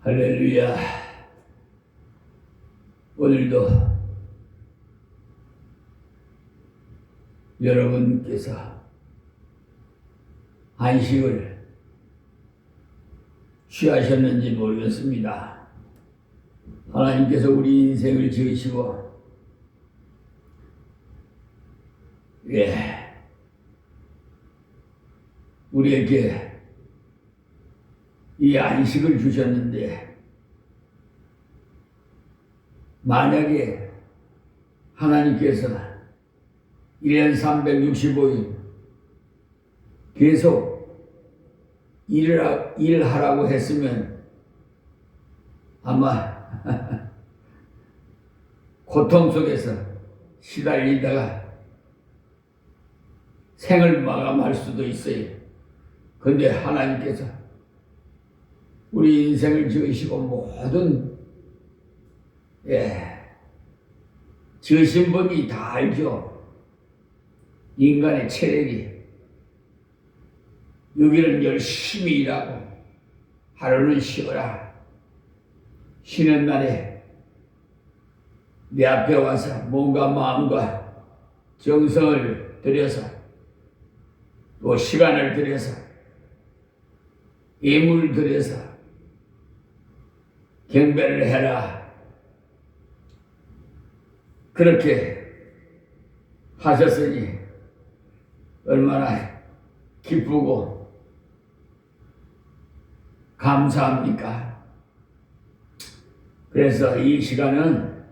할렐루야. 오늘도 여러분께서 안식을 취하셨는지 모르겠습니다. 하나님께서 우리 인생을 지으시고 우리에게 이 안식을 주셨는데, 만약에 하나님께서 1년 365일 계속 일하라고 했으면 아마 고통 속에서 시달리다가 생을 마감할 수도 있어요. 그런데 하나님께서 우리 인생을 지으시고 모든 지으신 분이 다 알죠. 인간의 체력이 6일은 열심히 일하고 하루는 쉬어라. 쉬는 날에 내 앞에 와서 몸과 마음과 정성을 들여서 또 시간을 들여서 예물을 들여서 경배를 해라. 그렇게 하셨으니 얼마나 기쁘고 감사합니까? 그래서 이 시간은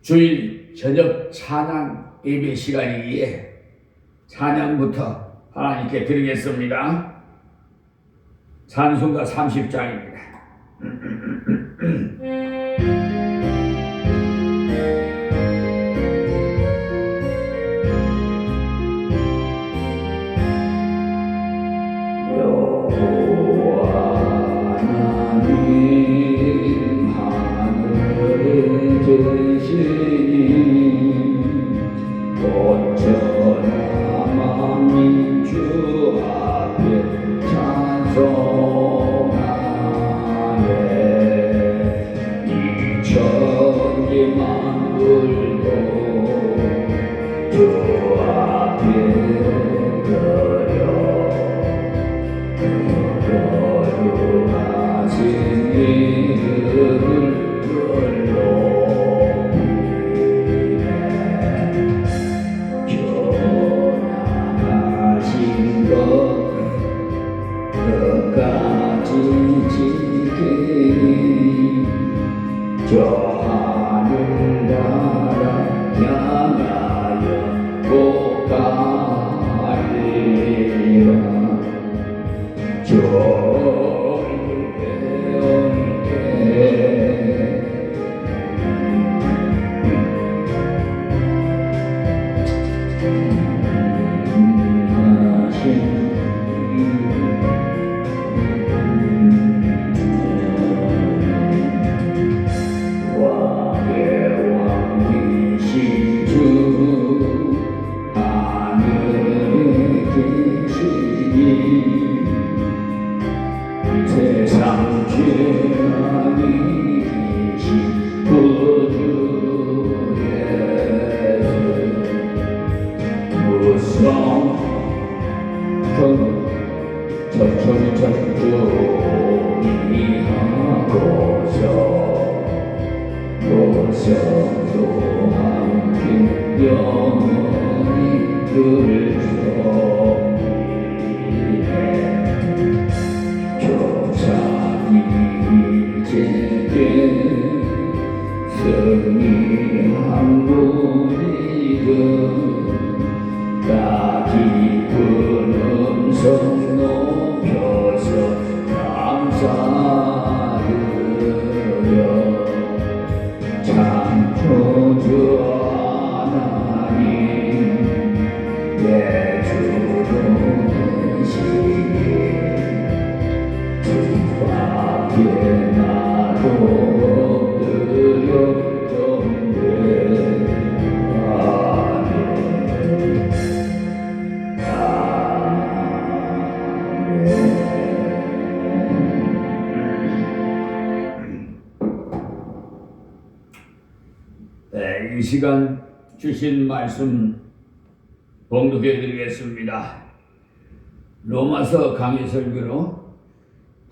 주일 저녁 찬양 예배 시간이기에 찬양부터 하나님께 드리겠습니다. 찬송가 30장입니다. 이 시간 주신 말씀 봉독해 드리겠습니다. 로마서 강의 설교로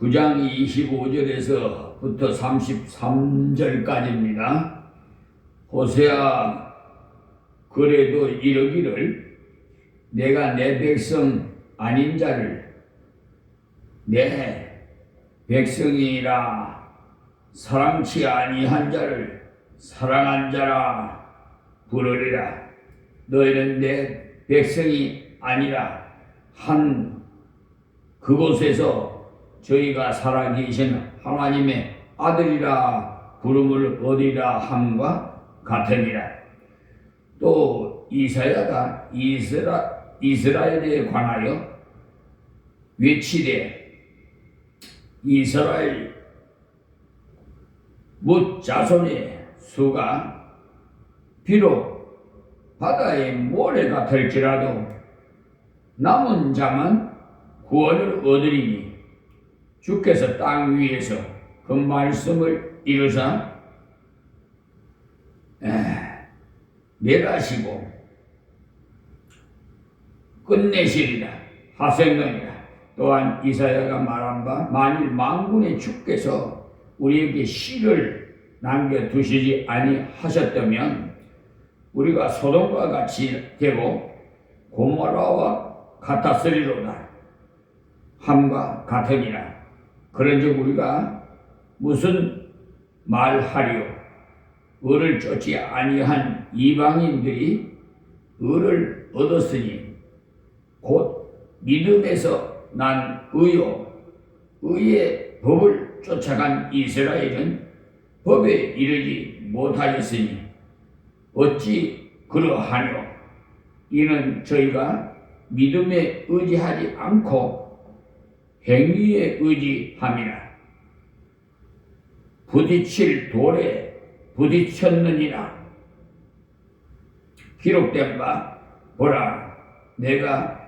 9장 25절에서부터 33절까지입니다. 호세아 그래도 이르기를 내가 내 백성 아닌 자를 내 백성이라 사랑치 아니한 자를 사랑한 자라 부르리라. 너희는 내 백성이 아니라 한 그곳에서 저희가 살아계신 하나님의 아들이라 부름을 얻으리라 함과 같으니라. 또 이사야가 이스라엘에 관하여 외치되 이스라엘 뭇 자손의 수가 비록 바다의 모래 같을지라도 남은 자만 구원을 얻으리니 주께서 땅 위에서 그 말씀을 이루사 멸하시고 끝내시리라 하셨느니라. 또한 이사야가 말한 바 만일 만군의 주께서 우리에게 씨를 남겨두시지 아니하셨다면 우리가 소돔과 같이 되고 고모라와 같았으리로다 함과 같으니라. 그런즉 우리가 무슨 말하리요? 의를 쫓지 아니한 이방인들이 의를 얻었으니 곧 믿음에서 난 의요 의의 법을 쫓아간 이스라엘은 법에 이르지 못하였으니 어찌 그러하뇨? 이는 저희가 믿음에 의지하지 않고 행위에 의지함이라. 부딪힐 돌에 부딪혔느니라. 기록된 바 보라 내가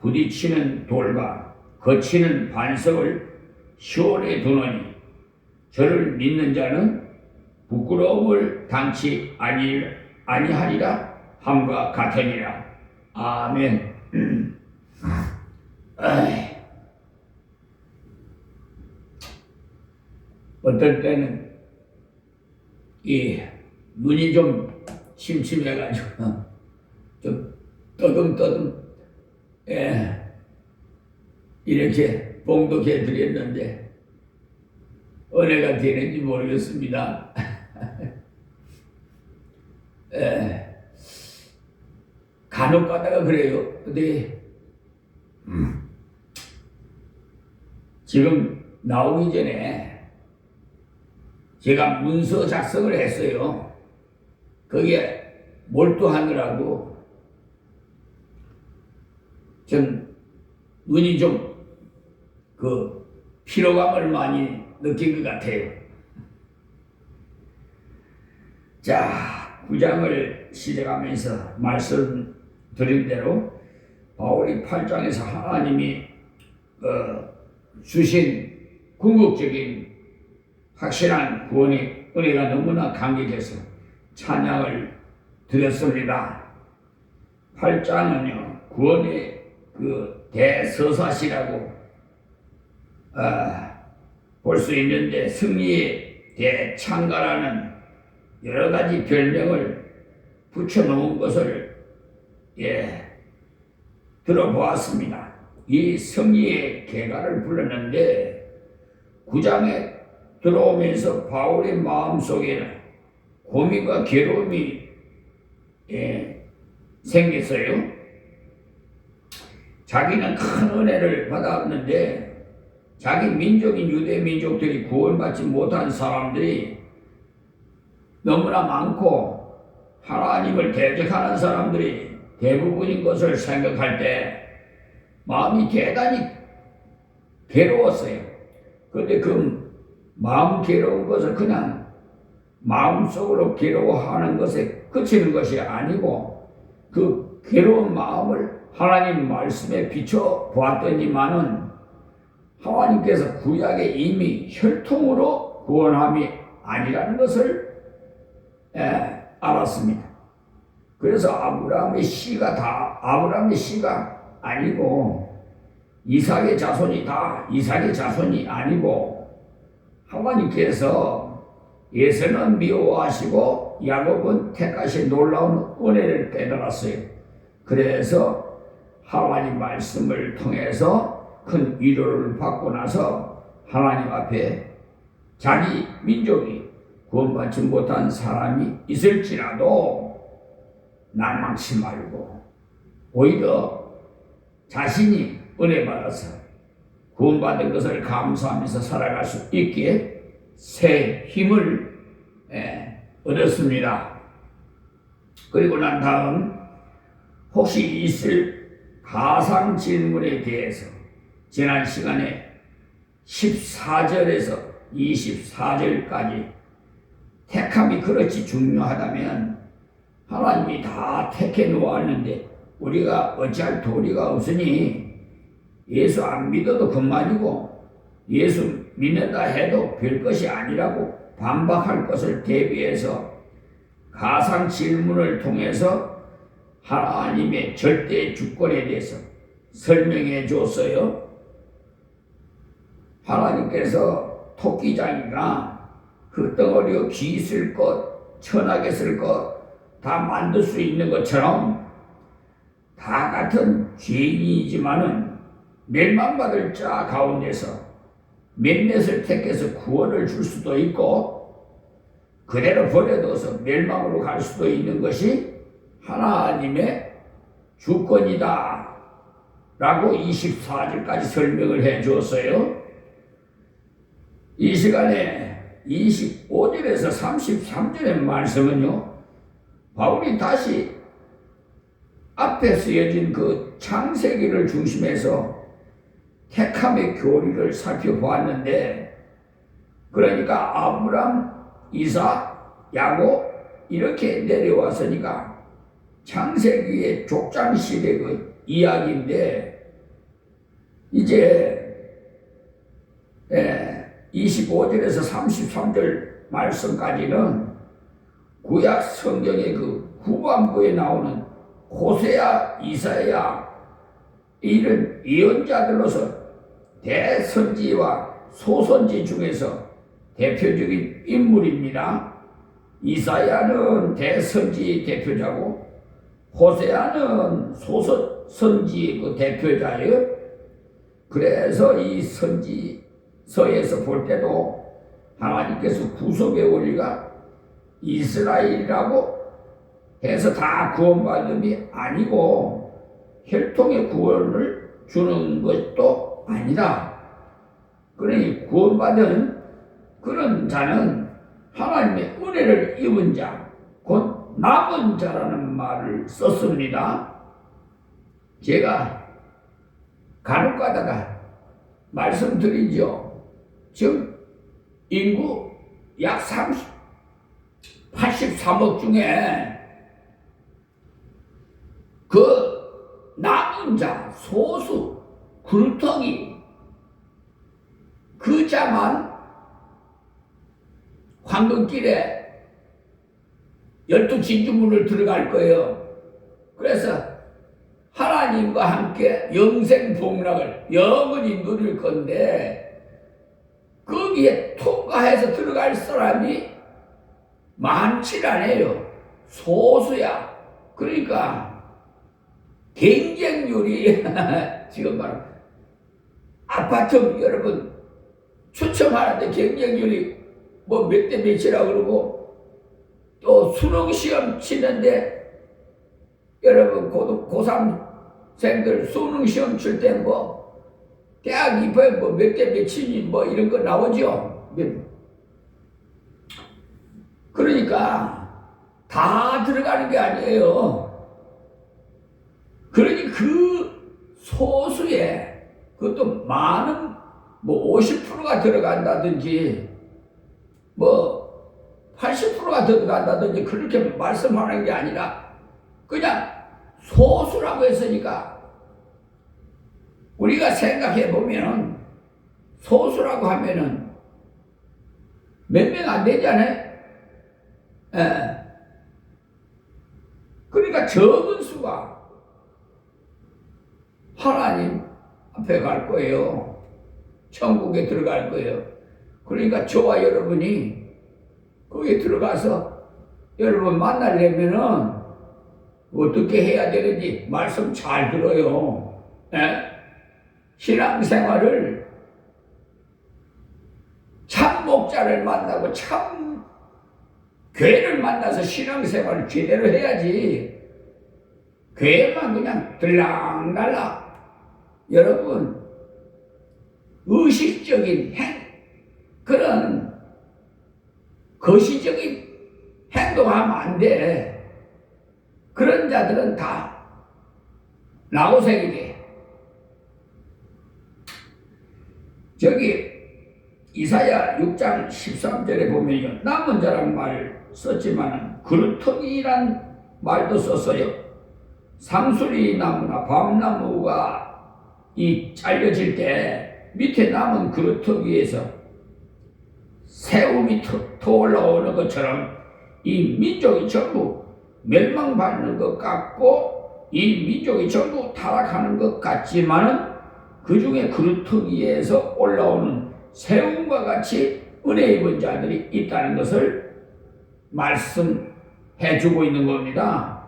부딪히는 돌과 거치는 반석을 시온에 두노니 저를 믿는 자는 부끄러움을 당치 아니하리라 함과 같으니라. 아멘. 어떨 때는 이 눈이 좀 침침해가지고 좀 떠듬떠듬 이렇게 봉독해 드렸는데 은혜가 되는지 모르겠습니다. 간혹 가다가 그래요. 근데 지금 나오기 전에 제가 문서 작성을 했어요. 거기에 몰두하느라고 좀 눈이 좀 피로감을 많이 느낀 것 같아요. 자, 9장을 시작하면서 말씀드린 대로 바울이 8장에서 하나님이 주신 궁극적인 확실한 구원의 은혜가 너무나 감격해서 찬양을 드렸습니다. 8장은요 구원의 대서사시라고 볼 수 있는데 승리의 대창가라는 여러 가지 별명을 붙여놓은 것을 들어보았습니다. 이 승리의 개가를 불렀는데 9장에 들어오면서 바울의 마음속에는 고민과 괴로움이 생겼어요. 자기는 큰 은혜를 받았는데 자기 민족인 유대 민족들이 구원받지 못한 사람들이 너무나 많고 하나님을 대적하는 사람들이 대부분인 것을 생각할 때 마음이 대단히 괴로웠어요. 그런데 그 마음 괴로운 것을 그냥 마음속으로 괴로워하는 것에 그치는 것이 아니고 그 괴로운 마음을 하나님 말씀에 비춰 보았더니만은 하나님께서 구약에 이미 혈통으로 구원함이 아니라는 것을 알았습니다. 그래서 아브라함의 씨가 다 아브라함의 씨가 아니고 이삭의 자손이 다 이삭의 자손이 아니고 하나님께서 에서는 미워하시고 야곱은 택하신 놀라운 은혜를 깨달았어요. 그래서 하나님 말씀을 통해서 큰 위로를 받고 나서 하나님 앞에 자기 민족이 구원받지 못한 사람이 있을지라도 난망치 말고 오히려 자신이 은혜 받아서 구원받은 것을 감사하면서 살아갈 수 있기에 새 힘을 얻었습니다. 그리고 난 다음 혹시 있을 가상 질문에 대해서 지난 시간에 14절에서 24절까지 택함이 그렇지 중요하다면 하나님이 다 택해 놓았는데 우리가 어찌할 도리가 없으니 예수 안 믿어도 그만이고 예수 믿는다 해도 별 것이 아니라고 반박할 것을 대비해서 가상 질문을 통해서 하나님의 절대 주권에 대해서 설명해 줬어요. 하나님께서 토끼장이나 흙덩어리에 귀 쓸 것, 천하게 쓸 것 다 만들 수 있는 것처럼 다 같은 죄인이지만은 멸망받을 자 가운데서 몇몇을 택해서 구원을 줄 수도 있고 그대로 버려둬서 멸망으로 갈 수도 있는 것이 하나님의 주권이다 라고 24절까지 설명을 해 주었어요. 이 시간에 25절에서 33절의 말씀은요, 바울이 다시 앞에 쓰여진 그 창세기를 중심해서 택함의 교리를 살펴보았는데, 그러니까 아브람, 이삭, 야곱 이렇게 내려왔으니까 창세기의 족장시대 그 이야기인데, 이제 25절에서 33절 말씀까지는 구약 성경의 그 후반부에 나오는 호세아, 이사야 이런 예언자들로서 대선지와 소선지 중에서 대표적인 인물입니다. 이사야는 대선지 대표자고 호세아는 소선지의 그 대표자예요. 그래서 이 선지서에서 볼 때도 하나님께서 구속의 원리가 이스라엘이라고 해서 다 구원받음이 아니고 혈통의 구원을 주는 것도 아니다. 그러니 구원받은 그런 자는 하나님의 은혜를 입은 자, 곧 남은 자라는 말을 썼습니다. 제가 간혹 가다가 말씀드리죠. 지금 인구 약 83억 중에 그 남은 자, 소수, 굴뚝이 그 자만 황금길에 12진주문을 들어갈 거예요. 그래서 하나님과 함께 영생복락을 영원히 누릴 건데 거기에 통과해서 들어갈 사람이 많지 않아요. 소수야. 그러니까 경쟁률이 지금 바로 아파트 여러분 추첨하는데 경쟁률이 뭐 몇 대 몇이라 그러고 또 수능시험 치는데 여러분 고3생들 수능시험 칠 때 뭐 대학 입학에 뭐 몇 대 몇이니 뭐 이런 거 나오죠. 그러니까 다 들어가는 게 아니에요. 그러니 그 소수에 그것도 많은 뭐 50%가 들어간다든지 뭐 80%가 들어간다든지 그렇게 말씀하는 게 아니라 그냥 소수라고 했으니까 우리가 생각해 보면 소수라고 하면은 몇 명 안 되잖아요. 그러니까 적은 수가 하나님 앞에 갈 거예요. 천국에 들어갈 거예요. 그러니까 저와 여러분이 거기에 들어가서 여러분 만나려면은 어떻게 해야 되는지 말씀 잘 들어요. 예? 신앙생활을 참 목자를 만나고 참 교회를 만나서 신앙생활을 제대로 해야지. 교회만 그냥 들락날락 여러분 의식적인 그런 거시적인 행동하면 안 돼. 그런 자들은 다 나고생이 돼. 저기 이사야 6장 13절에 보면요, 남은 자란 말을 썼지만 그루터기란 말도 썼어요. 상수리 나무나 밤나무가 이 잘려질 때 밑에 남은 그루터기에서 새움이 터올라오는 것처럼 이 민족이 전부 멸망받는 것 같고 이 민족이 전부 타락하는 것 같지만은 그 중에 그루터기에서 올라오는 새움과 같이 은혜 입은 자들이 있다는 것을 말씀해 주고 있는 겁니다.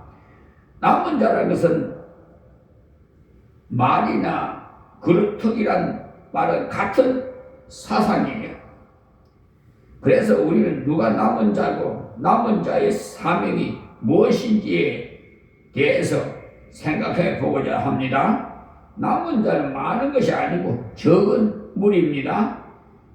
남은 자라는 것은 말이나 그루터기란 말은 같은 사상이에요. 그래서 우리는 누가 남은 자고 남은 자의 사명이 무엇인지에 대해서 생각해 보고자 합니다. 남은 자는 많은 것이 아니고 적은 무리입니다.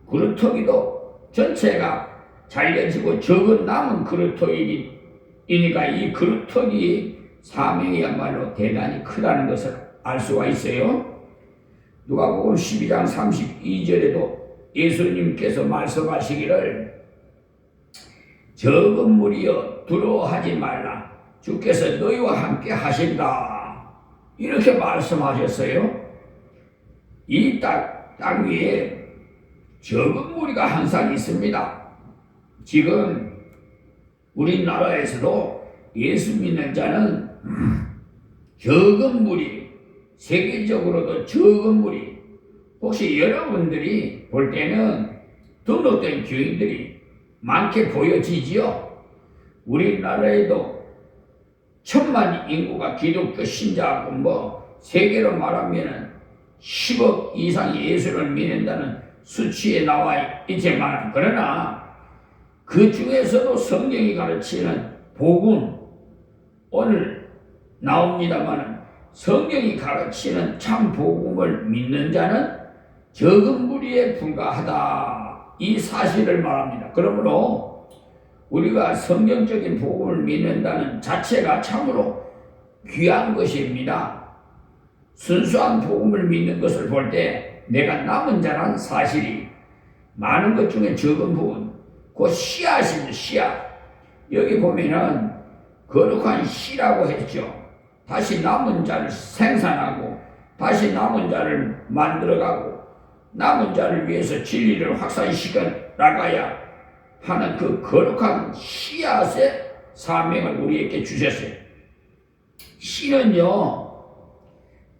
그루터기도 전체가 잘려지고 적은 남은 그루터기이니까 이 그루터기의 사명이야말로 대단히 크다는 것을 알 수가 있어요. 누가복음 12장 32절에도 예수님께서 말씀하시기를 적은 무리여 두려워하지 말라 주께서 너희와 함께 하신다 이렇게 말씀하셨어요. 이 땅 위에 적은 무리가 항상 있습니다. 지금 우리나라에서도 예수 믿는 자는 적은 무리, 세계적으로도 적은 무리. 혹시 여러분들이 볼 때는 등록된 교인들이 많게 보여지지요? 우리나라에도 1000만 인구가 기독교 신자하고 세계로 말하면 10억 이상이 예수를 믿는다는 수치에 나와 있지만 그러나 그 중에서도 성경이 가르치는 복음 오늘 나옵니다만 성경이 가르치는 참 복음을 믿는 자는 적은 무리에 불과하다 이 사실을 말합니다. 그러므로 우리가 성경적인 복음을 믿는다는 자체가 참으로 귀한 것입니다. 순수한 복음을 믿는 것을 볼 때 내가 남은 자란 사실이 많은 것 중에 적은 부분 그 씨앗입니다. 씨앗. 여기 보면은 거룩한 씨라고 했죠. 다시 남은 자를 생산하고 다시 남은 자를 만들어가고 남은 자를 위해서 진리를 확산시켜 나가야 하는 그 거룩한 씨앗의 사명을 우리에게 주셨어요. 씨는요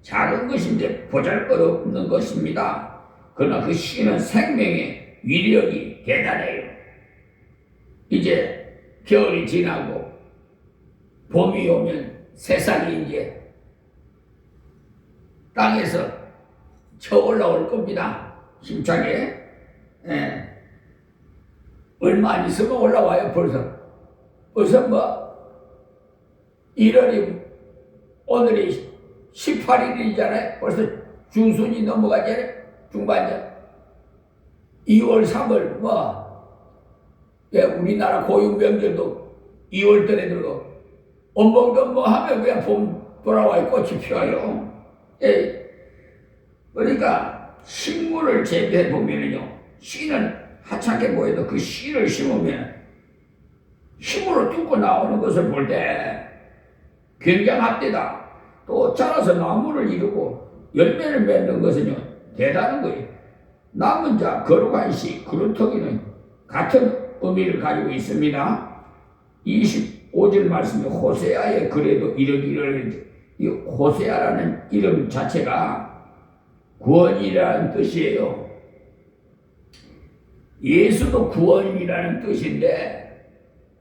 작은 것인데 보잘것없는 것입니다. 그러나 그 씨는 생명의 위력이 대단해요. 이제 겨울이 지나고 봄이 오면 세상이 이제 땅에서 쳐 올라올 겁니다. 힘차게. 예. 얼마 안 있으면 올라와요. 벌써 1월이 오늘이 18일이잖아요. 벌써 중순이 넘어가잖아요. 중반전. 2월, 3월 예, 우리나라 고유 명절도 2월달에 들어가고 엄봉도 하면 그냥 봄 돌아와요. 꽃이 피어요. 예. 그러니까 식물을 재배해 보면요, 씨는 하찮게 보여도 그 씨를 심으면 힘으로 뚫고 나오는 것을 볼 때 굉장합니다. 또 자라서 나무를 이루고 열매를 맺는 것은요 대단한 거예요. 남은 자, 거룩한 씨, 그루터기는 같은 의미를 가지고 있습니다. 5절 말씀에 호세아의 글에도 이르기를, 이 호세아라는 이름 자체가 구원이라는 뜻이에요. 예수도 구원이라는 뜻인데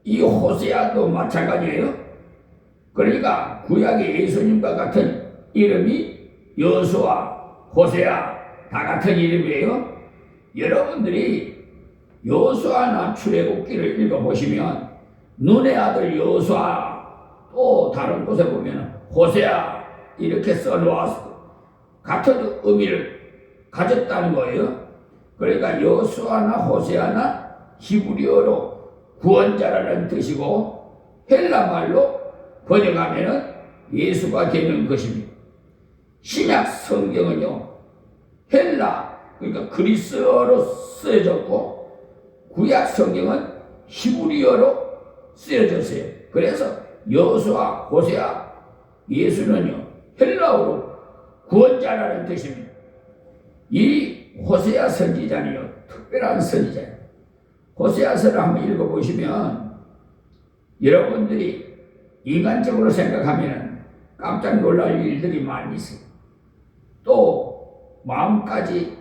이 호세아도 마찬가지예요. 그러니까 구약의 예수님과 같은 이름이 여호수아, 호세아 다 같은 이름이에요. 여러분들이 여호수아나 출애굽기를 읽어보시면 눈의 아들 여호수아, 또 다른 곳에 보면 호세아 이렇게 써놓았어. 같은 의미를 가졌다는 거예요. 그러니까 여호수아나 호세아나 히브리어로 구원자라는 뜻이고 헬라 말로 번역하면은 예수가 되는 것입니다. 신약 성경은요, 헬라, 그러니까 그리스어로 쓰여졌고 구약 성경은 히브리어로 쓰여졌어요. 그래서 여호수아, 호세아, 예수는요 헬라어로 구원자라는 뜻입니다. 이 호세아 선지자는요 특별한 선지자예요. 호세아서를 한번 읽어보시면 여러분들이 인간적으로 생각하면 깜짝 놀랄 일들이 많이 있어요. 또 마음까지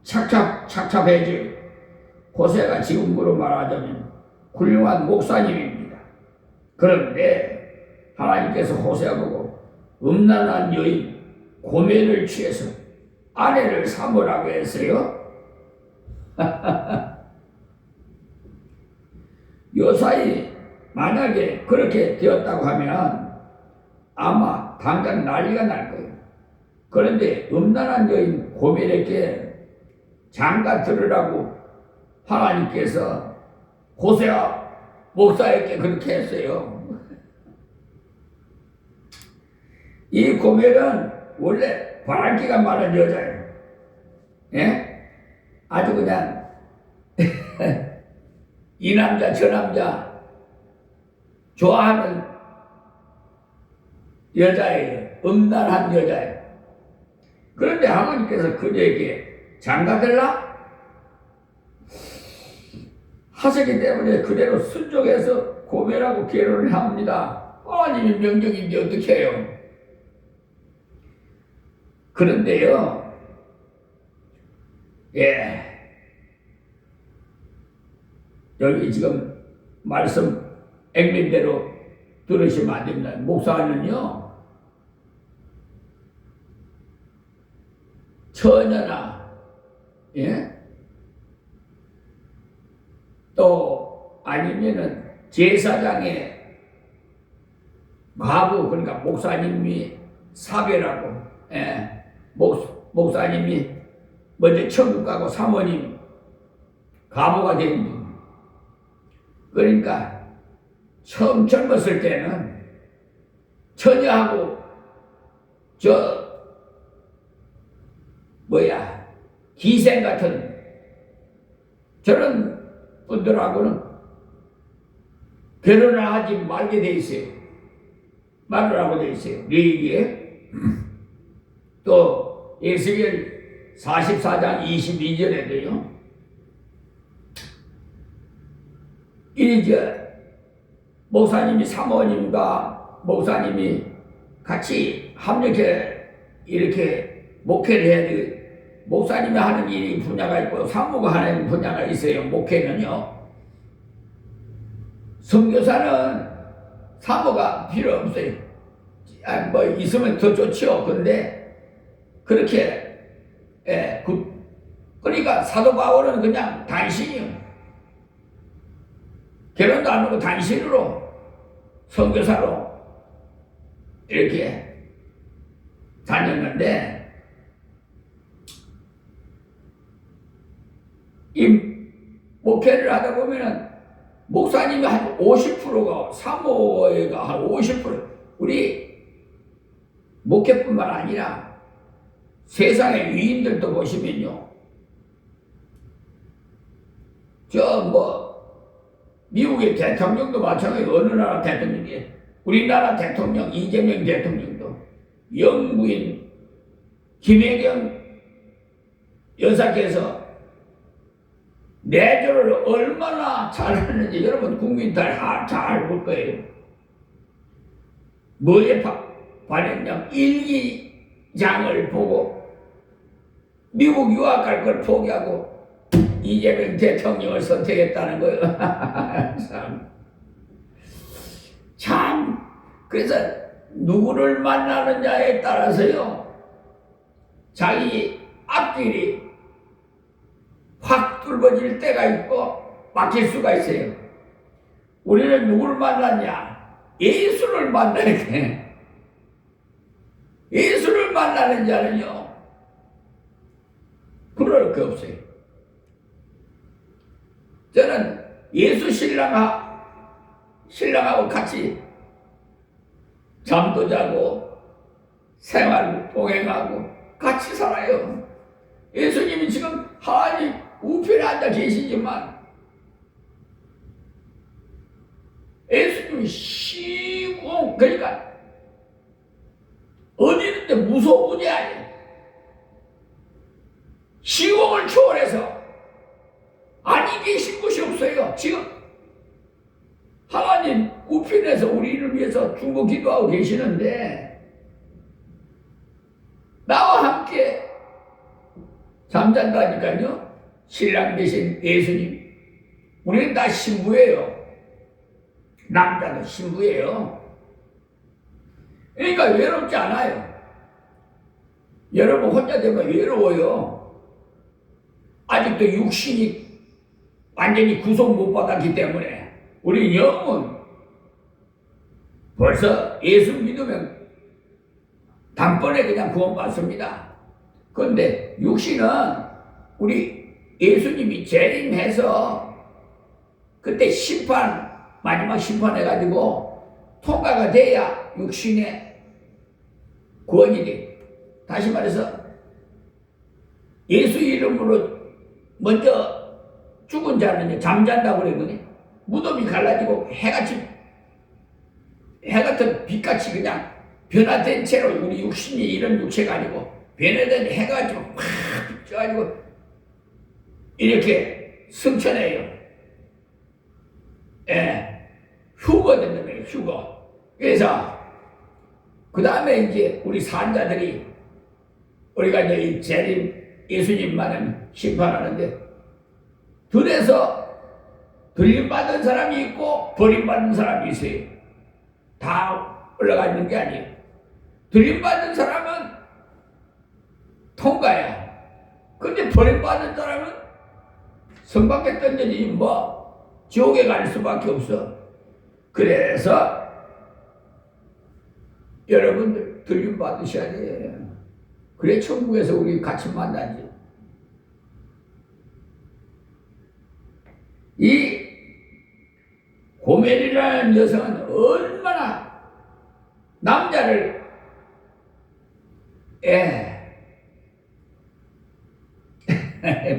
착잡해져요. 호세아가 지금으로 말하자면 훌륭한 목사님입니다. 그런데 하나님께서 호세아 보고 음란한 여인 고멜을 취해서 아내를 삼으라고 했어요. 요사이 만약에 그렇게 되었다고 하면 아마 당장 난리가 날 거예요. 그런데 음란한 여인 고멜에게 장가 들으라고 하나님께서 호세아 목사에게 그렇게 했어요. 이 고멜은 원래 바람기가 많은 여자예요. 예? 아주 그냥 이 남자 저 남자 좋아하는 여자예요. 음란한 여자예요. 그런데 하나님께서 그녀에게 장가들라 하시기 때문에 그대로 순종해서 고멜하고 결혼을 합니다. 하나님의 명령인데 어떻게 해요? 그런데요, 예, 여기 지금 말씀 액면대로 들으시면 안 됩니다. 목사는요, 처녀나, 예? 또 아니면은 제사장의 과부, 그러니까 목사님이 사별하고, 예, 목사님이 먼저 천국 가고 사모님 과부가 된 분. 그러니까 처음 젊었을 때는 처녀하고 기생 같은 저런 분들하고는 결혼을 하지 말게 돼 있어요. 말을 하고 돼 있어요. 레위기에. 또 에스겔 44장 22절에도요. 이제 목사님이 사모님과 목사님이 같이 합력해 이렇게 목회를 해야 되고, 목사님이 하는 일이 분야가 있고 사모가 하는 분야가 있어요. 목회는요. 선교사는 사모가 필요 없어요. 뭐 있으면 더 좋죠. 그런데 그렇게 그러니까 사도 바울은 그냥 단신이요. 결혼도 안 하고 단신으로 선교사로 이렇게 다녔는데, 이 목회를 하다 보면은 목사님이 한 50%가 사모가 한 50%, 우리 목회뿐만 아니라 세상의 위인들도 보시면요, 미국의 대통령도 마찬가지로 어느 나라 대통령이, 우리나라 대통령 이재명 대통령도 영부인 김혜경 여사께서 내조를 얼마나 잘하는지 여러분 국민 다 잘 볼 거예요. 뭐에 반했냐? 일기장을 보고 미국 유학 갈 걸 포기하고 이재명 대통령을 선택했다는 거예요. 참, 그래서 누구를 만나느냐에 따라서요, 자기 앞길이 확 뚫어질 때가 있고 막힐 수가 있어요. 우리는 누구를 만났냐? 예수를 만나야 돼. 예수를 만나는 자는요, 그럴 게 없어요. 저는 예수 신랑하고 같이 잠도 자고 생활 동행하고 같이 살아요. 예수님이 지금 하나님 우편에 앉아 계시지만 예수님이 시공, 그러니까 어디 있는데 무서운 분이 아니에요. 시공을 초월해서 아니 계신 곳이 없어요. 지금 하나님 우편에서 우리를 위해서 중보 기도하고 계시는데 나와 함께 잠잔다니까요. 신랑 대신 예수님. 우리는 다 신부예요. 남자도 신부예요. 그러니까 외롭지 않아요. 여러분 혼자 되면 외로워요. 아직도 육신이 완전히 구속 못 받았기 때문에 우리 영은 벌써 예수 믿으면 단번에 그냥 구원받습니다. 그런데 육신은 우리 예수님이 재림해서 그때 마지막 심판해가지고 통과가 돼야 육신의 구원이 돼. 다시 말해서 예수 이름으로 먼저 죽은 자는 잠잔다고 그러거든요. 무덤이 갈라지고 해 같은 빛같이 그냥 변화된 채로 우리 육신이 이런 육체가 아니고 변화된 해가 좀 확 비춰가지고 이렇게 승천해요. 예, 휴거 된다는 거예요. 휴거. 그래서 그 다음에 이제 우리 산자들이 우리가 이제 이 재림 예수님만은 심판하는데 들에서 들림받은 사람이 있고 버림받은 사람이 있어요. 다 올라가 있는 게 아니에요. 들림받은 사람은 통과야. 근데 버림받은 사람은 성밖에 던져지지 뭐 지옥에 갈 수밖에 없어. 그래서 여러분들 들림받으셔야 돼. 그래 천국에서 우리 같이 만나지. 이 고멜이라는 여성은 얼마나 남자를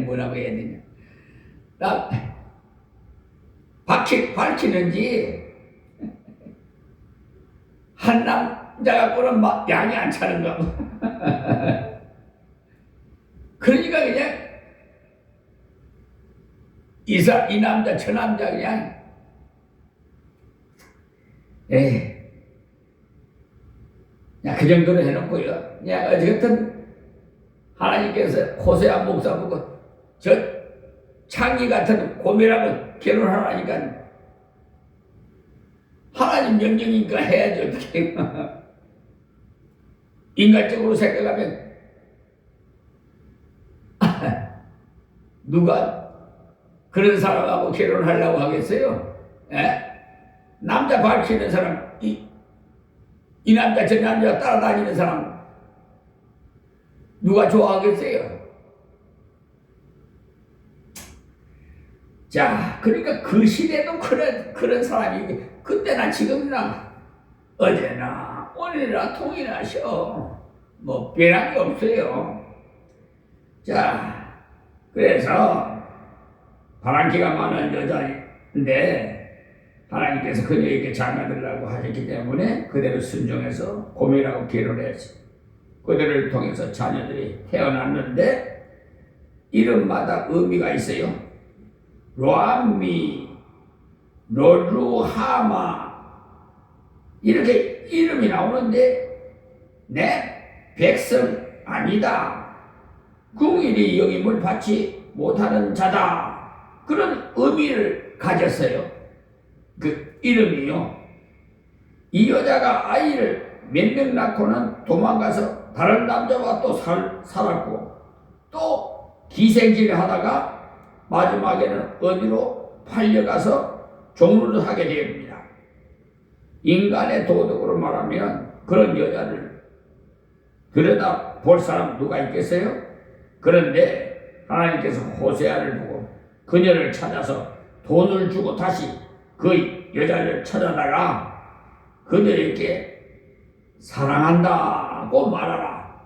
뭐라고 해야 되냐, 밝히는지 한 남자 갖고는 막 양이 안 차는가 봐. 그러니까 그냥 이 남자 저 남자 그냥 그냥 그 정도로 해놓고요. 그냥 어쨌든 하나님께서 호세아 목사 보고 저 창기 같은 고멜하고 결혼하라니까 하나님 명령이니까 해야지 어떻게. 인간적으로 생각하면 누가 그런 사람하고 결혼하려고 하겠어요? 에? 남자 밝히는 사람, 이 남자 저 남자 따라다니는 사람 누가 좋아하겠어요? 자, 그러니까 그 시대도 그런 사람이 그때나 지금이나 어제나 오늘이나 통일하셔. 뭐 변한 게 없어요. 자, 그래서 바람기가 많은 여자인데 하나님께서 그녀에게 장가들라고 하셨기 때문에 그대로 순종해서 고멜하고 결혼했어. 그들을 통해서 자녀들이 태어났는데 이름마다 의미가 있어요. 로암미, 로루하마 이렇게 이름이 나오는데 내 백성 아니다. 궁일이 여김을 받지 못하는 자다. 그런 의미를 가졌어요. 그 이름이요. 이 여자가 아이를 몇 명 낳고는 도망가서 다른 남자와 또 살았고 또 기생질을 하다가 마지막에는 어디로 팔려가서 종로를 하게 됩니다. 인간의 도덕으로 말하면 그런 여자를 들여다 볼 사람 누가 있겠어요? 그런데 하나님께서 호세아를 보고 그녀를 찾아서 돈을 주고 다시 그 여자를 찾아다가 그녀에게 사랑한다고 말하라.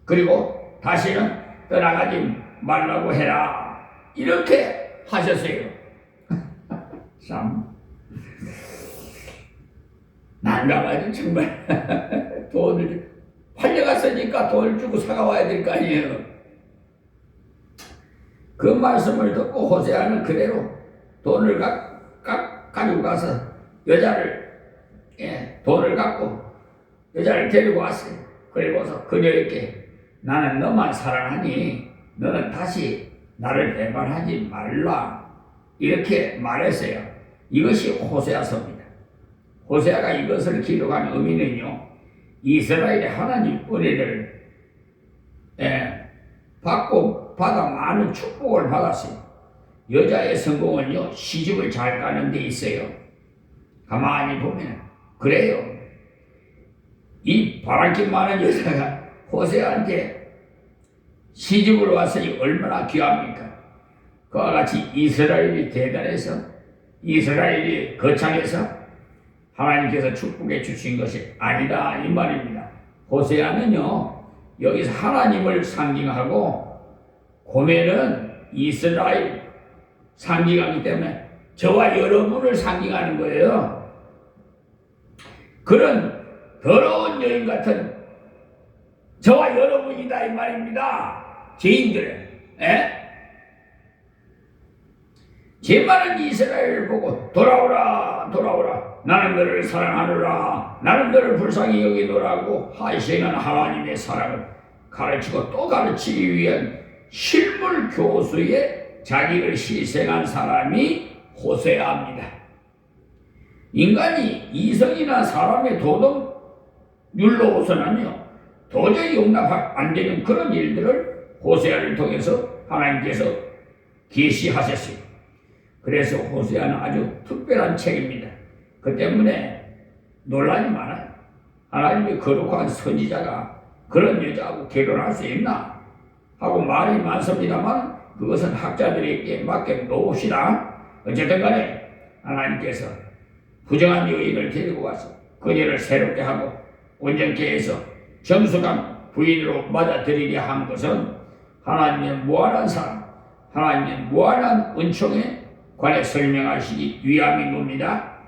그리고 다시는 떠나가지 말라고 해라. 이렇게 하셨어요. 참 난감하지 정말. 돈을 팔려갔으니까 돈을 주고 사가와야 될 거 아니에요. 그 말씀을 듣고 호세아는 그대로 돈을 가지고 가서 여자를 돈을 갖고 여자를 데리고 왔어요. 그리고서 그녀에게 나는 너만 사랑하니 너는 다시 나를 배반하지 말라. 이렇게 말했어요. 이것이 호세아서입니다. 호세아가 이것을 기록한 의미는요. 이스라엘의 하나님 은혜를 받아 많은 축복을 받았어요. 여자의 성공은요. 시집을 잘 가는 데 있어요. 가만히 보면 그래요. 이 바람기 많은 여자가 호세아한테 시집으로 왔으니 얼마나 귀합니까? 그와 같이 이스라엘이 대단해서 이스라엘이 거창해서 하나님께서 축복해 주신 것이 아니다 이 말입니다. 호세아는요 여기서 하나님을 상징하고 고멜은 이스라엘 상징하기 때문에 저와 여러분을 상징하는 거예요. 그런 더러운 여인 같은 저와 여러분이다 이 말입니다. 죄인들은. 죄 많은 이스라엘을 보고 돌아오라 돌아오라 나는 너를 사랑하노라 나는 너를 불쌍히 여기노라고 하시는 하나님의 사랑을 가르치고 또 가르치기 위한 실물 교수의 자기를 희생한 사람이 호세아입니다. 인간이 이성이나 사람의 도덕률로서는요 도저히 용납 안 되는 그런 일들을 호세아를 통해서 하나님께서 계시하셨어요. 그래서 호세아는 아주 특별한 책입니다. 그 때문에 논란이 많아요. 하나님의 거룩한 선지자가 그런 여자하고 결혼할 수 있나 하고 말이 많습니다만 그것은 학자들에게 맡겨 놓읍시다. 어쨌든 간에 하나님께서 부정한 여인을 데리고 와서 그녀를 새롭게 하고 온전케 해서 정숙한 부인으로 맞아들이려 한 것은 하나님의 무한한 사랑, 하나님의 무한한 은총에 관해 설명하시기 위함인 겁니다.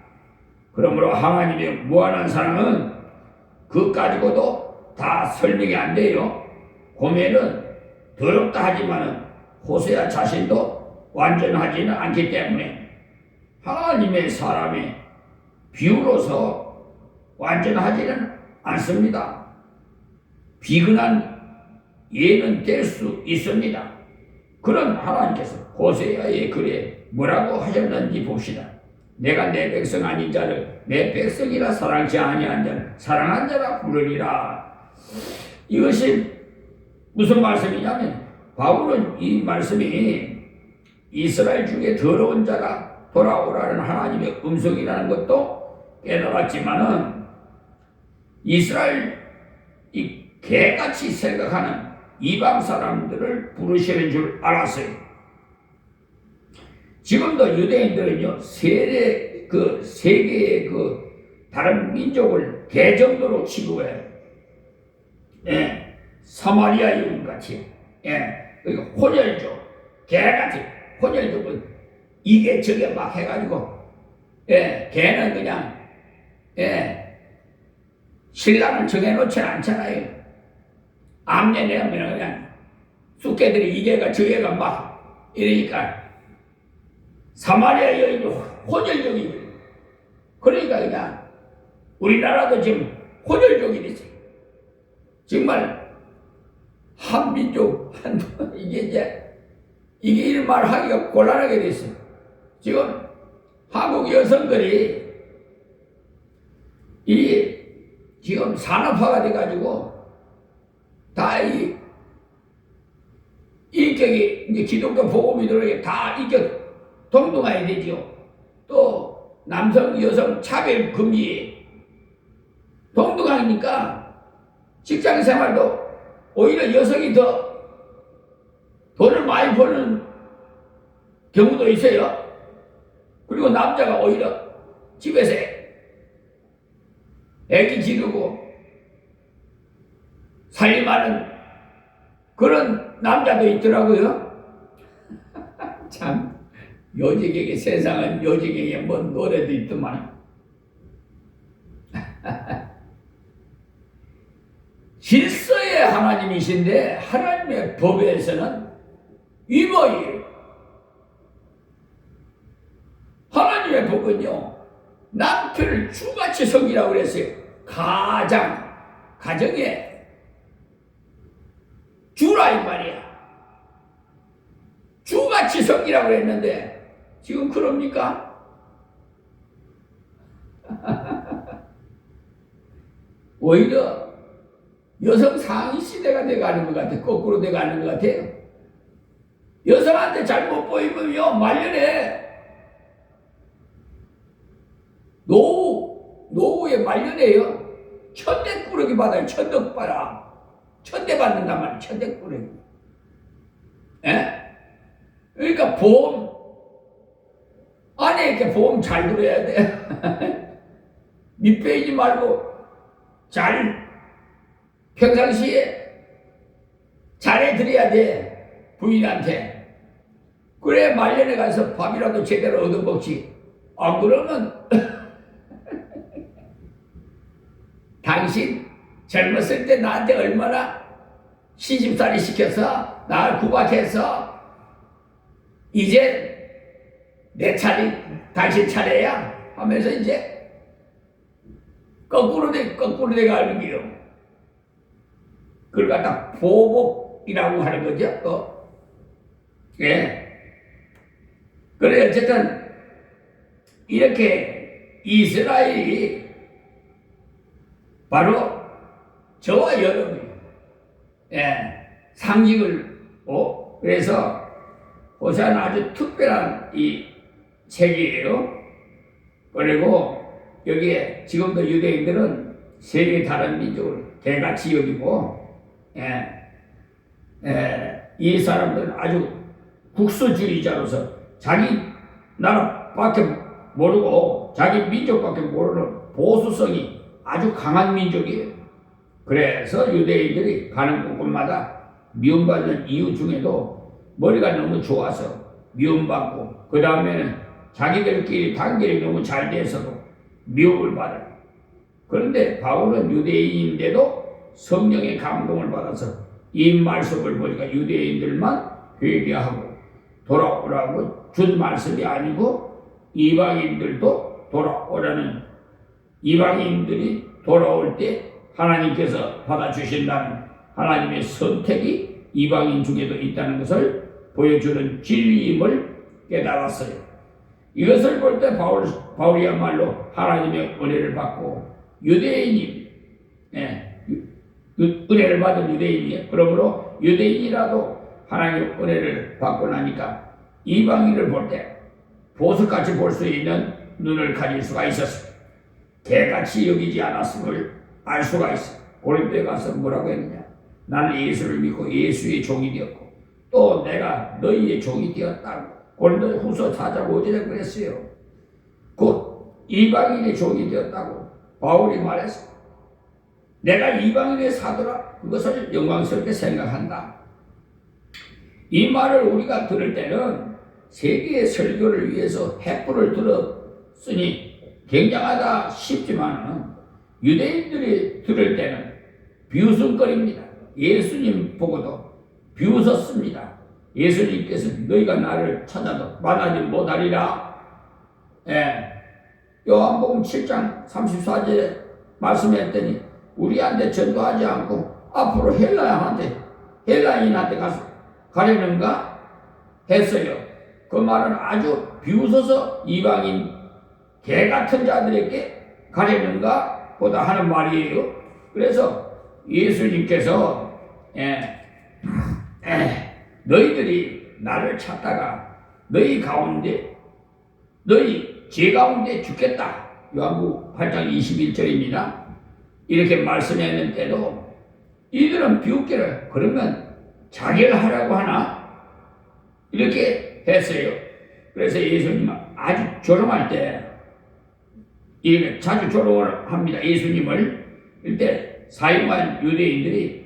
그러므로 하나님의 무한한 사랑은 그것 가지고도 다 설명이 안 돼요. 고멜은 더럽다 하지만은 호세아 자신도 완전하지는 않기 때문에 하나님의 사람의 비유로서 완전하지는 않습니다. 비근한 예는 될 수 있습니다. 그런 하나님께서 호세아의 글에 뭐라고 하셨는지 봅시다. 내가 내 백성 아닌 자를 내 백성이라 사랑치 아니한 자를 사랑한 자라 부르리라. 이것이 무슨 말씀이냐면 바울은 이 말씀이 이스라엘 중에 더러운 자가 돌아오라는 하나님의 음성이라는 것도 깨달았지만은 이스라엘 이 개같이 생각하는 이방 사람들을 부르시는 줄 알았어요. 지금도 유대인들은요 세계의 다른 민족을 개 정도로 취급해요. 사마리아인 같이. 그러니까 혼혈족, 개같이 혼혈족은 이게 저게 막 해가지고 개는 그냥 신랑을 정해놓지 않잖아요. 암내내면 그냥 쑥개들이 이게가 저게가 막 이러니까 사마리아 여인이 혼혈족이 그러니까 그냥 우리나라도 지금 혼혈족이 됐어요. 정말 한민족, 이게 이런 말 하기가 곤란하게 됐어요. 지금 한국 여성들이 지금 산업화가 돼가지고 다 인격이 이제 기독교 복음이 들어오게 다 인격 동등해야 되죠. 또 남성 여성 차별 금지 동등하니까 직장 생활도 오히려 여성이 더 돈을 많이 버는 경우도 있어요. 그리고 남자가 오히려 집에서 애기 기르고 살림하는 그런 남자도 있더라고요. 참 요직에게 세상은 요직에게 뭔 노래도 있더만. 질서의 하나님이신데 하나님의 법에서는 위법이에요. 하나님의 법은요, 남편을 주같이 섬기라고 그랬어요. 가정에 주라 이 말이야. 주같이 섬기라고 그랬는데 지금 그럽니까? 오히려 여성 상위 시대가 돼가는 것 같아. 거꾸로 돼가는 것 같아요. 여성한테 잘못 보이면요 말년에 노후에 말년에요. 천대꾸러기 받아요. 천대 받아. 천대 받는단 말이야. 천대꾸러기. 예? 그러니까 보험 아내에게 보험 잘 들어야 돼. 밑배이지 말고 잘 평상시에 잘해드려야 돼. 부인한테. 그래 말년에 가서 밥이라도 제대로 얻어먹지. 안 그러면 당신 젊었을 때 나한테 얼마나 시집살이 시켜서 나를 구박해서 이제 내 차례 당신 차례야 하면서 이제 거꾸로 돼가는 게요. 그걸 갖다 보복이라고 하는 거죠. 또 예. 그래 어쨌든 이렇게 이스라엘이 바로 저와 여러분이 상징을 그래서 호세아는 아주 특별한 이 책이에요. 그리고 여기에 지금도 유대인들은 세계 다른 민족을 개같이 여기고 이 사람들은 아주 국수주의자로서 자기 나라밖에 모르고 자기 민족밖에 모르는 보수성이 아주 강한 민족이에요. 그래서 유대인들이 가는 곳곳마다 미움받는 이유 중에도 머리가 너무 좋아서 미움받고 그 다음에는 자기들끼리 단결이 너무 잘 돼서도 미움을 받아요. 그런데 바울은 유대인인데도 성령의 감동을 받아서 이 말씀을 보니까 유대인들만 회개하고 돌아오라고 준 말씀이 아니고 이방인들도 돌아오라는, 이방인들이 돌아올 때 하나님께서 받아주신다는 하나님의 선택이 이방인 중에도 있다는 것을 보여주는 진리임을 깨달았어요. 이것을 볼 때 바울이야말로 하나님의 은혜를 받고 유대인이 은혜를 받은 유대인이에요. 그러므로 유대인이라도 하나님의 은혜를 받고 나니까 이방인을 볼 때 보석같이 볼 수 있는 눈을 가질 수가 있었어요. 개같이 여기지 않았음을 알 수가 있어요. 고린도에 가서 뭐라고 했느냐? 나는 예수를 믿고 예수의 종이 되었고 또 내가 너희의 종이 되었다고 고린도 후서 4장 5절에 그랬어요. 곧 이방인의 종이 되었다고 바울이 말했어요. 내가 이방인의 사도라 그것을 영광스럽게 생각한다. 이 말을 우리가 들을 때는 세계의 설교를 위해서 횃불을 들었으니 굉장하다 싶지만 유대인들이 들을 때는 비웃음거립니다. 예수님 보고도 비웃었습니다. 예수님께서 너희가 나를 찾아도 만나지 못하리라. 요한복음 7장 34절에 말씀했더니 우리한테 전도하지 않고 앞으로 헬라인한테 가서 가려는가 했어요. 그 말은 아주 비웃어서 이방인 개 같은 자들에게 가려는가 보다 하는 말이에요. 그래서 예수님께서 너희들이 나를 찾다가 너희 제 가운데 죽겠다. 요한복음 8장 21절입니다. 이렇게 말씀했는데도 이들은 비웃기를 그러면 자결 하라고 하나? 이렇게 했어요. 그래서 예수님은 아주 조롱할 때 이렇게 자주 조롱을 합니다. 예수님을 이때 사용한 유대인들이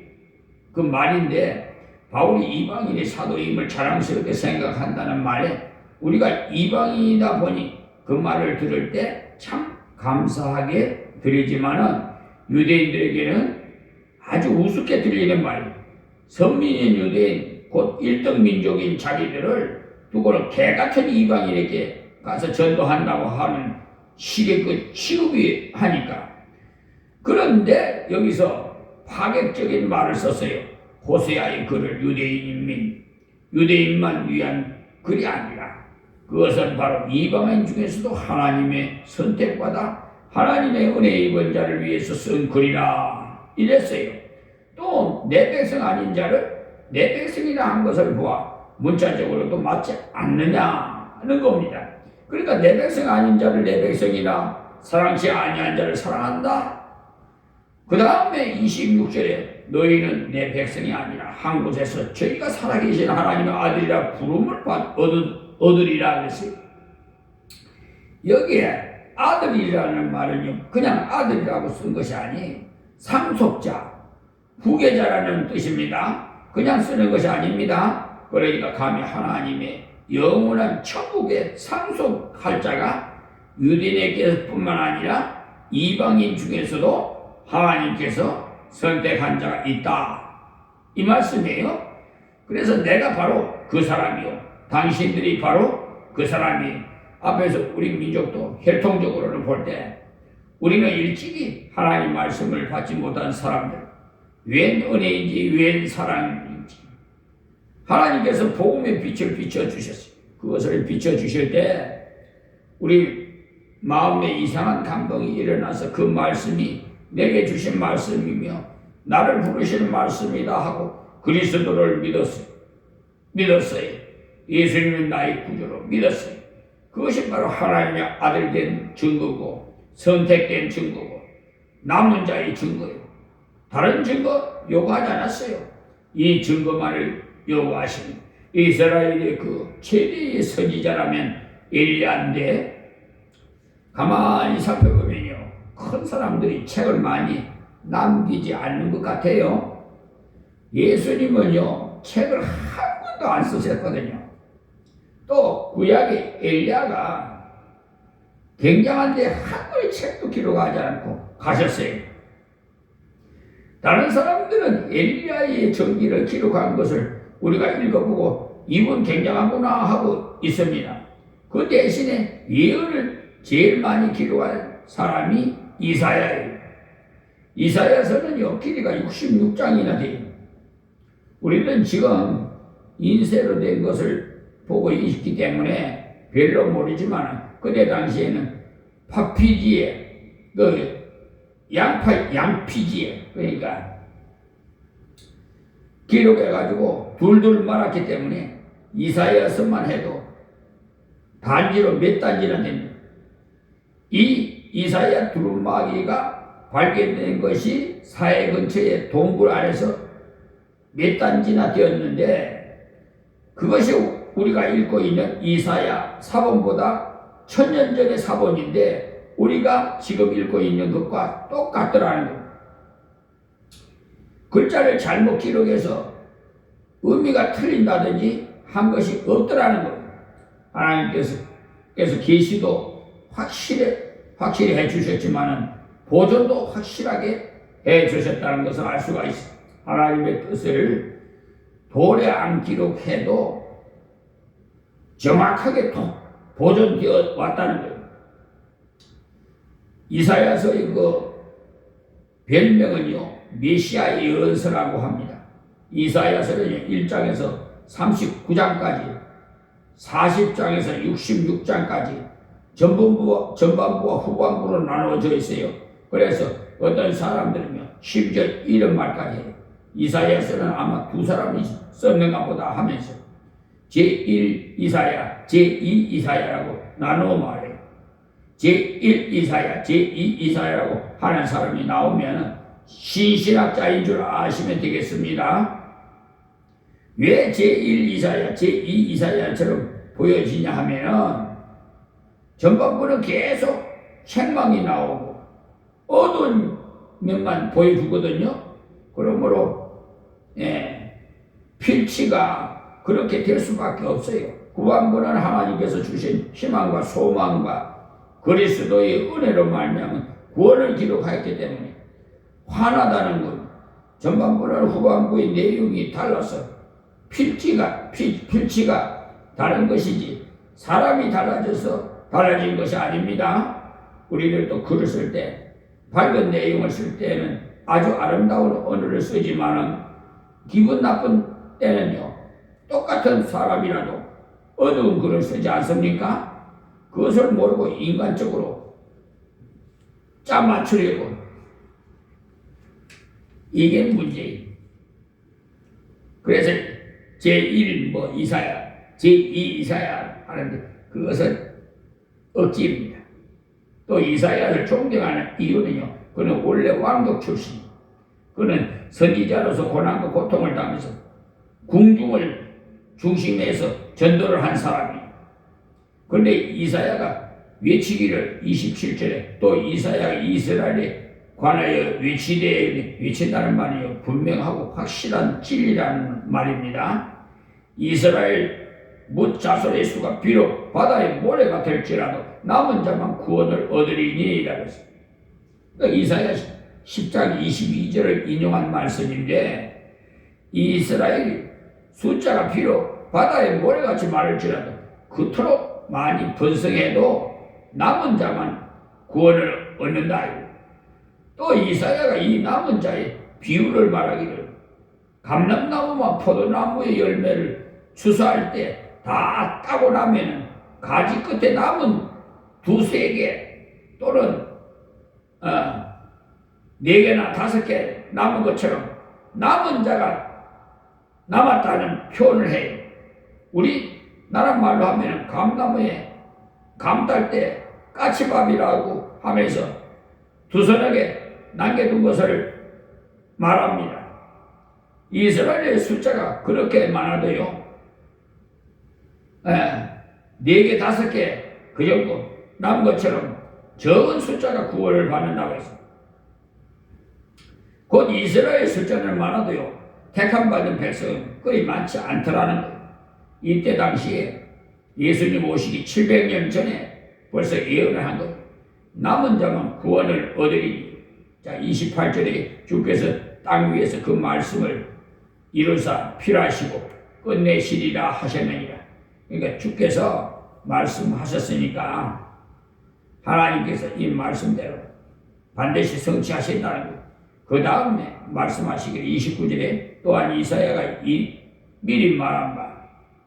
그 말인데 바울이 이방인의 사도임을 자랑스럽게 생각한다는 말에 우리가 이방인이다 보니 그 말을 들을 때 참 감사하게 들리지만은 유대인들에게는 아주 우습게 들리는 말이에요. 선민인 유대인 곧 1등 민족인 자기들을 두고는 개같은 이방인에게 가서 전도한다고 하는 식의 그 취급이 하니까. 그런데 여기서 파격적인 말을 썼어요. 호세아의 글을 유대인만 위한 글이 아니라 그것은 바로 이방인 중에서도 하나님의 선택받아 하나님의 은혜 입은 자를 위해서 쓴 글이라 이랬어요. 또 내 백성 아닌 자를 내 백성이라 한 것을 보아 문자적으로도 맞지 않느냐는 겁니다. 그러니까 내 백성 아닌 자를 내 백성이라 사랑치 아니한 자를 사랑한다. 그 다음에 26절에 너희는 내 백성이 아니라 한 곳에서 저희가 살아계신 하나님의 아들이라 부름을 얻으리라 그랬어요. 여기에 아들이라는 말은요 그냥 아들이라고 쓴 것이 아니에요. 상속자, 후계자라는 뜻입니다. 그냥 쓰는 것이 아닙니다. 그러니까 감히 하나님의 영원한 천국에 상속할 자가 유대인에게뿐만 아니라 이방인 중에서도 하나님께서 선택한 자가 있다. 이 말씀이에요. 그래서 내가 바로 그 사람이요. 당신들이 바로 그 사람이. 앞에서 우리 민족도 혈통적으로는 볼 때 우리는 일찍이 하나님 말씀을 받지 못한 사람들, 웬 은혜인지 웬 사랑인지 하나님께서 복음의 빛을 비춰주셨어요. 그것을 비춰주실 때 우리 마음에 이상한 감동이 일어나서 그 말씀이 내게 주신 말씀이며 나를 부르시는 말씀이다 하고 그리스도를 믿었어요. 예수님은 나의 구주로 믿었어요. 그것이 바로 하나님의 아들 된 증거고 선택된 증거고 남은 자의 증거예요. 다른 증거 요구하지 않았어요. 이 증거만을 요구하신 이스라엘의 그 최대의 선지자라면 엘리야인데 가만히 살펴보면요 큰 사람들이 책을 많이 남기지 않는 것 같아요. 예수님은요 책을 한 권도 안 쓰셨거든요. 또 구약의 엘리야가 굉장한데 한 권의 책도 기록하지 않고 가셨어요. 다른 사람들은 엘리야의 전기를 기록한 것을 우리가 읽어보고 이분 굉장하구나 하고 있습니다. 그 대신에 예언을 제일 많이 기록한 사람이 이사야예요. 이사야서는요 길이가 66장이나 돼요. 우리는 지금 인쇄로 된 것을 보고 있기 때문에 별로 모르지만 그때 당시에는 파피지에 양피지에 그러니까 기록해가지고 둘둘 말았기 때문에 이사야서만 해도 단지로 몇 단지나 됩니다. 이 이사야 두루마기가 발견된 것이 사해 근처의 동굴 아래서 몇 단지나 되었는데 그것이 우리가 읽고 있는 이사야 사본보다 1000년 전의 사본인데 우리가 지금 읽고 있는 것과 똑같더라는 거예요. 글자를 잘못 기록해서 의미가 틀린다든지 한 것이 없더라는 거예요. 하나님께서 계시도 확실히 해주셨지만은 보존도 확실하게 해주셨다는 것을 알 수가 있어요. 하나님의 뜻을 돌에 안 기록해도 정확하게 보존되어 왔다는 거예요. 이사야서의 그 별명은요 메시아의 예언서라고 합니다. 이사야서는 1장에서 39장까지 40장에서 66장까지 전반부와 후반부로 나누어져 있어요. 그래서 어떤 사람들은요 심지어 이런 말까지 해요. 이사야서는 아마 두 사람이 썼는가 보다 하면서 제1 이사야, 제2 이사야라고 나누어 말해요. 제1 이사야, 제2 이사야라고 하는 사람이 나오면 신신학자인 줄 아시면 되겠습니다. 왜 제1 이사야, 제2 이사야처럼 보여지냐 하면은 전반부는 계속 책망이 나오고 어두운 면만 보여주거든요. 그러므로 필치가 그렇게 될 수밖에 없어요. 후반부는 하나님께서 주신 희망과 소망과 그리스도의 은혜로 말미암은 구원을 기록하였기 때문에 환하다는 것. 전반부는 후반부의 내용이 달라서 필치가 다른 것이지 사람이 달라져서 달라진 것이 아닙니다. 우리들도 글을 쓸 때 밝은 내용을 쓸 때는 아주 아름다운 언어를 쓰지만은 기분 나쁜 때는요 똑같은 사람이라도 어두운 글을 쓰지 않습니까? 그것을 모르고 인간적으로 짜맞추려고 이게 문제예요. 그래서 제1 이사야, 제2 이사야 하는데 그것은 억지입니다. 또 이사야를 존경하는 이유는요, 그는 원래 왕족 출신, 그는 선지자로서 고난과 고통을 당하면서 궁중을 중심에서 전도를 한 사람이에요. 그런데 이사야가 외치기를 27절에 또 이사야가 이스라엘에 관하여 외친다는 말이요 분명하고 확실한 진리라는 말입니다. 이스라엘 뭇 자손의 수가 비록 바다의 모래가 될지라도 남은 자만 구원을 얻으리니라고 했습니다. 그러니까 이사야 10장 22절을 인용한 말씀인데 이스라엘 숫자가 비록 바다의 모래같이 많을지라도 그토록 많이 번성해도 남은 자만 구원을 얻는다. 또 이사야가 이 남은 자의 비유를 말하기를 감람나무와 포도나무의 열매를 추수할 때 다 따고 나면은 가지 끝에 남은 두세 개 또는 4개나 5개 남은 것처럼 남은 자가 남았다는 표현을 해요. 우리 나라 말로 하면은 감나무에 감 딸 때 까치밥이라고 하면서 두서너게 남겨둔 것을 말합니다. 이스라엘의 숫자가 그렇게 많아도요, 4개, 5개 그 정도 남은 것처럼 적은 숫자가 구원을 받는다고 했습니다. 곧 이스라엘 숫자는 많아도요, 택함 받은 백성은 거의 많지 않더라는 거예요. 이때 당시에 예수님 오시기 700년 전에 벌써 예언을 한 거예요. 남은 자만 구원을 얻으리니. 자, 28절에 주께서 땅 위에서 그 말씀을 이루사 필하시고 끝내시리라 하셨느니라. 그러니까 주께서 말씀하셨으니까 하나님께서 이 말씀대로 반드시 성취하신다는 거예요. 그 다음에 말씀하시기를 29절에 또한 이사야가 미리 말한 바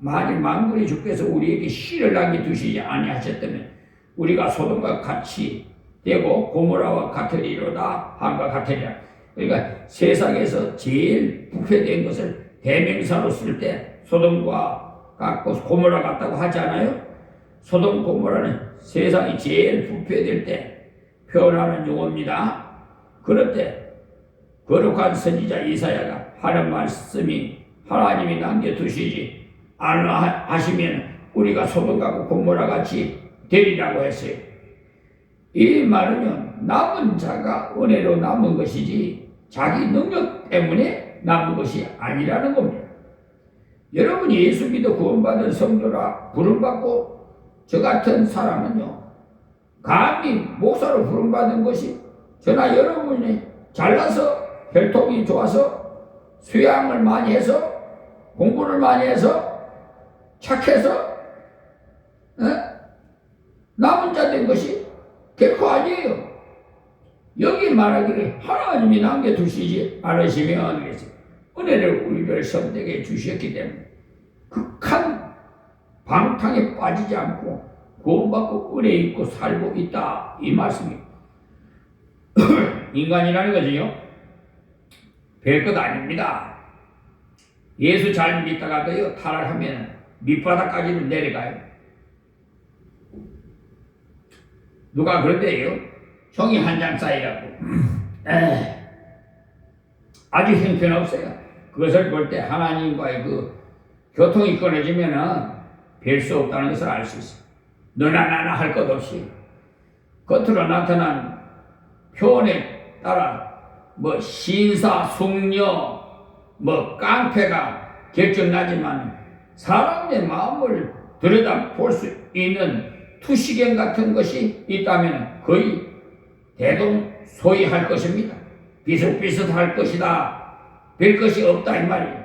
만일 만군의 주께서 우리에게 씨를 남겨두시지 아니하셨다면 우리가 소돔과 같이 되고 고모라와 같으리로다 한과 같으리라. 그러니까 세상에서 제일 부패된 것을 대명사로 쓸 때 소돔과 같고 고모라 같다고 하지 않아요? 소돔 고모라는 세상이 제일 부패될 때 표현하는 용어입니다. 그럴 때 거룩한 선지자 이사야가 하는 말씀이 하나님이 남겨두시지 않으시면 우리가 소돔과 고모라 같이 되리라고 했어요. 이 말은요, 남은 자가 은혜로 남은 것이지 자기 능력 때문에 남은 것이 아니라는 겁니다. 여러분이 예수 믿어 구원받은 성도라 부름받고 저 같은 사람은요, 감히 목사로 부름받은 것이 저나 여러분이 잘나서 혈통이 좋아서 수양을 많이 해서 공부를 많이 해서 착해서 남은 자 된 것이 결코 아니에요. 여기 말하기를 하나님이 남겨두시지 않으시면 그랬어요. 은혜를 우리를 선택해 주셨기 때문에 극한 방탕에 빠지지 않고 구원받고 은혜 있고 살고 있다 이 말씀입니다. 인간이라는 것은요 별것 아닙니다. 예수 잘 믿다가도요 타락하면 밑바닥까지는 내려가요. 누가 그런데요 형이 한 장 쌓이라고 아주 형편없어요. 그것을 볼 때 하나님과의 그 교통이 끊어지면은 별 수 없다는 것을 알 수 있어요. 너나 나나 할 것 없이 겉으로 나타난 표현에 따라 뭐 신사, 숙녀, 뭐 깡패가 결정나지만 사람의 마음을 들여다 볼 수 있는 투시경 같은 것이 있다면 거의 대동소이할 것입니다. 비슷비슷할 것이다. 별 것이 없다 이 말이에요.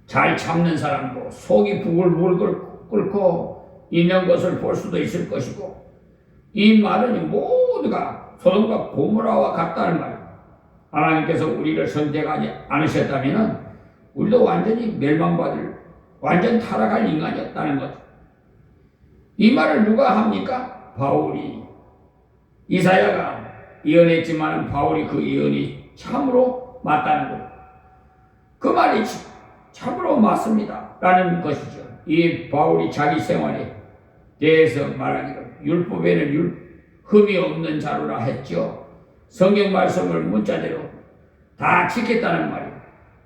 잘 참는 사람도 속이 부글부글 끓고 있는 것을 볼 수도 있을 것이고 이 말은 모두가 소돔과 고모라와 같다는 말이에요. 하나님께서 우리를 선택하지 않으셨다면 우리도 완전히 멸망받을 완전 타락할 인간이었다는 거죠. 이 말을 누가 합니까? 바울이. 이사야가 예언했지만 바울이 그 예언이 참으로 맞다는 거예요. 그 말이 참으로 맞습니다 라는 것이죠. 이 바울이 자기 생활에 대해서 말하기를 율법에는 흠이 없는 자로라 했죠. 성경 말씀을 문자대로 다 지켰다는 말이에요.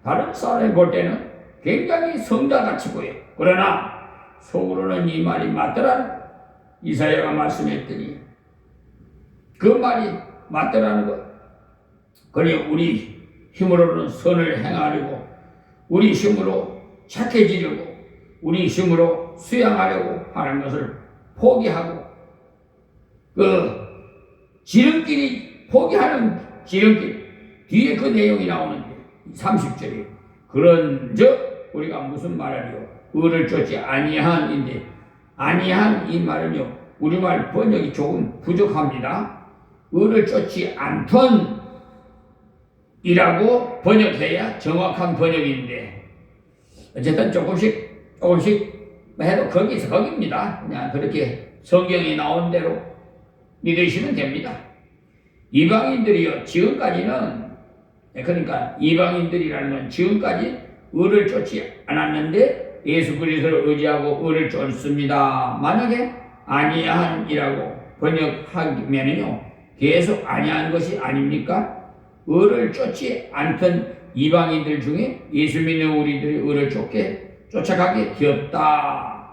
다른 사람이 볼 때는 굉장히 성자같이 보여요. 그러나 속으로는 이 말이 맞더라는 이사야가 말씀했더니 그 말이 맞더라는 것. 그래 우리 힘으로는 선을 행하려고 우리 힘으로 착해지려고 우리 힘으로 수양하려고 하는 것을 포기하고 그 지름길이 포기하는 지름길 뒤에 그 내용이 나오는데 30절이에요. 그런즉 우리가 무슨 말하리요? 의를 쫓지 아니한인데 아니한 이 말은요 우리말 번역이 조금 부족합니다. 의를 쫓지 않던 이라고 번역해야 정확한 번역인데 어쨌든 조금씩 해도 거기서 거기입니다. 그냥 그렇게 성경이 나온 대로 믿으시면 됩니다. 이방인들이요 지금까지는 그러니까 이방인들이라는 건 지금까지 의를 쫓지 않았는데 예수 그리스도를 의지하고 의를 쫓습니다. 만약에 아니한이라고 번역하면요 계속 아니한 것이 아닙니까? 의를 쫓지 않던 이방인들 중에 예수 믿는 우리들이 의를 쫓아가게 되었다.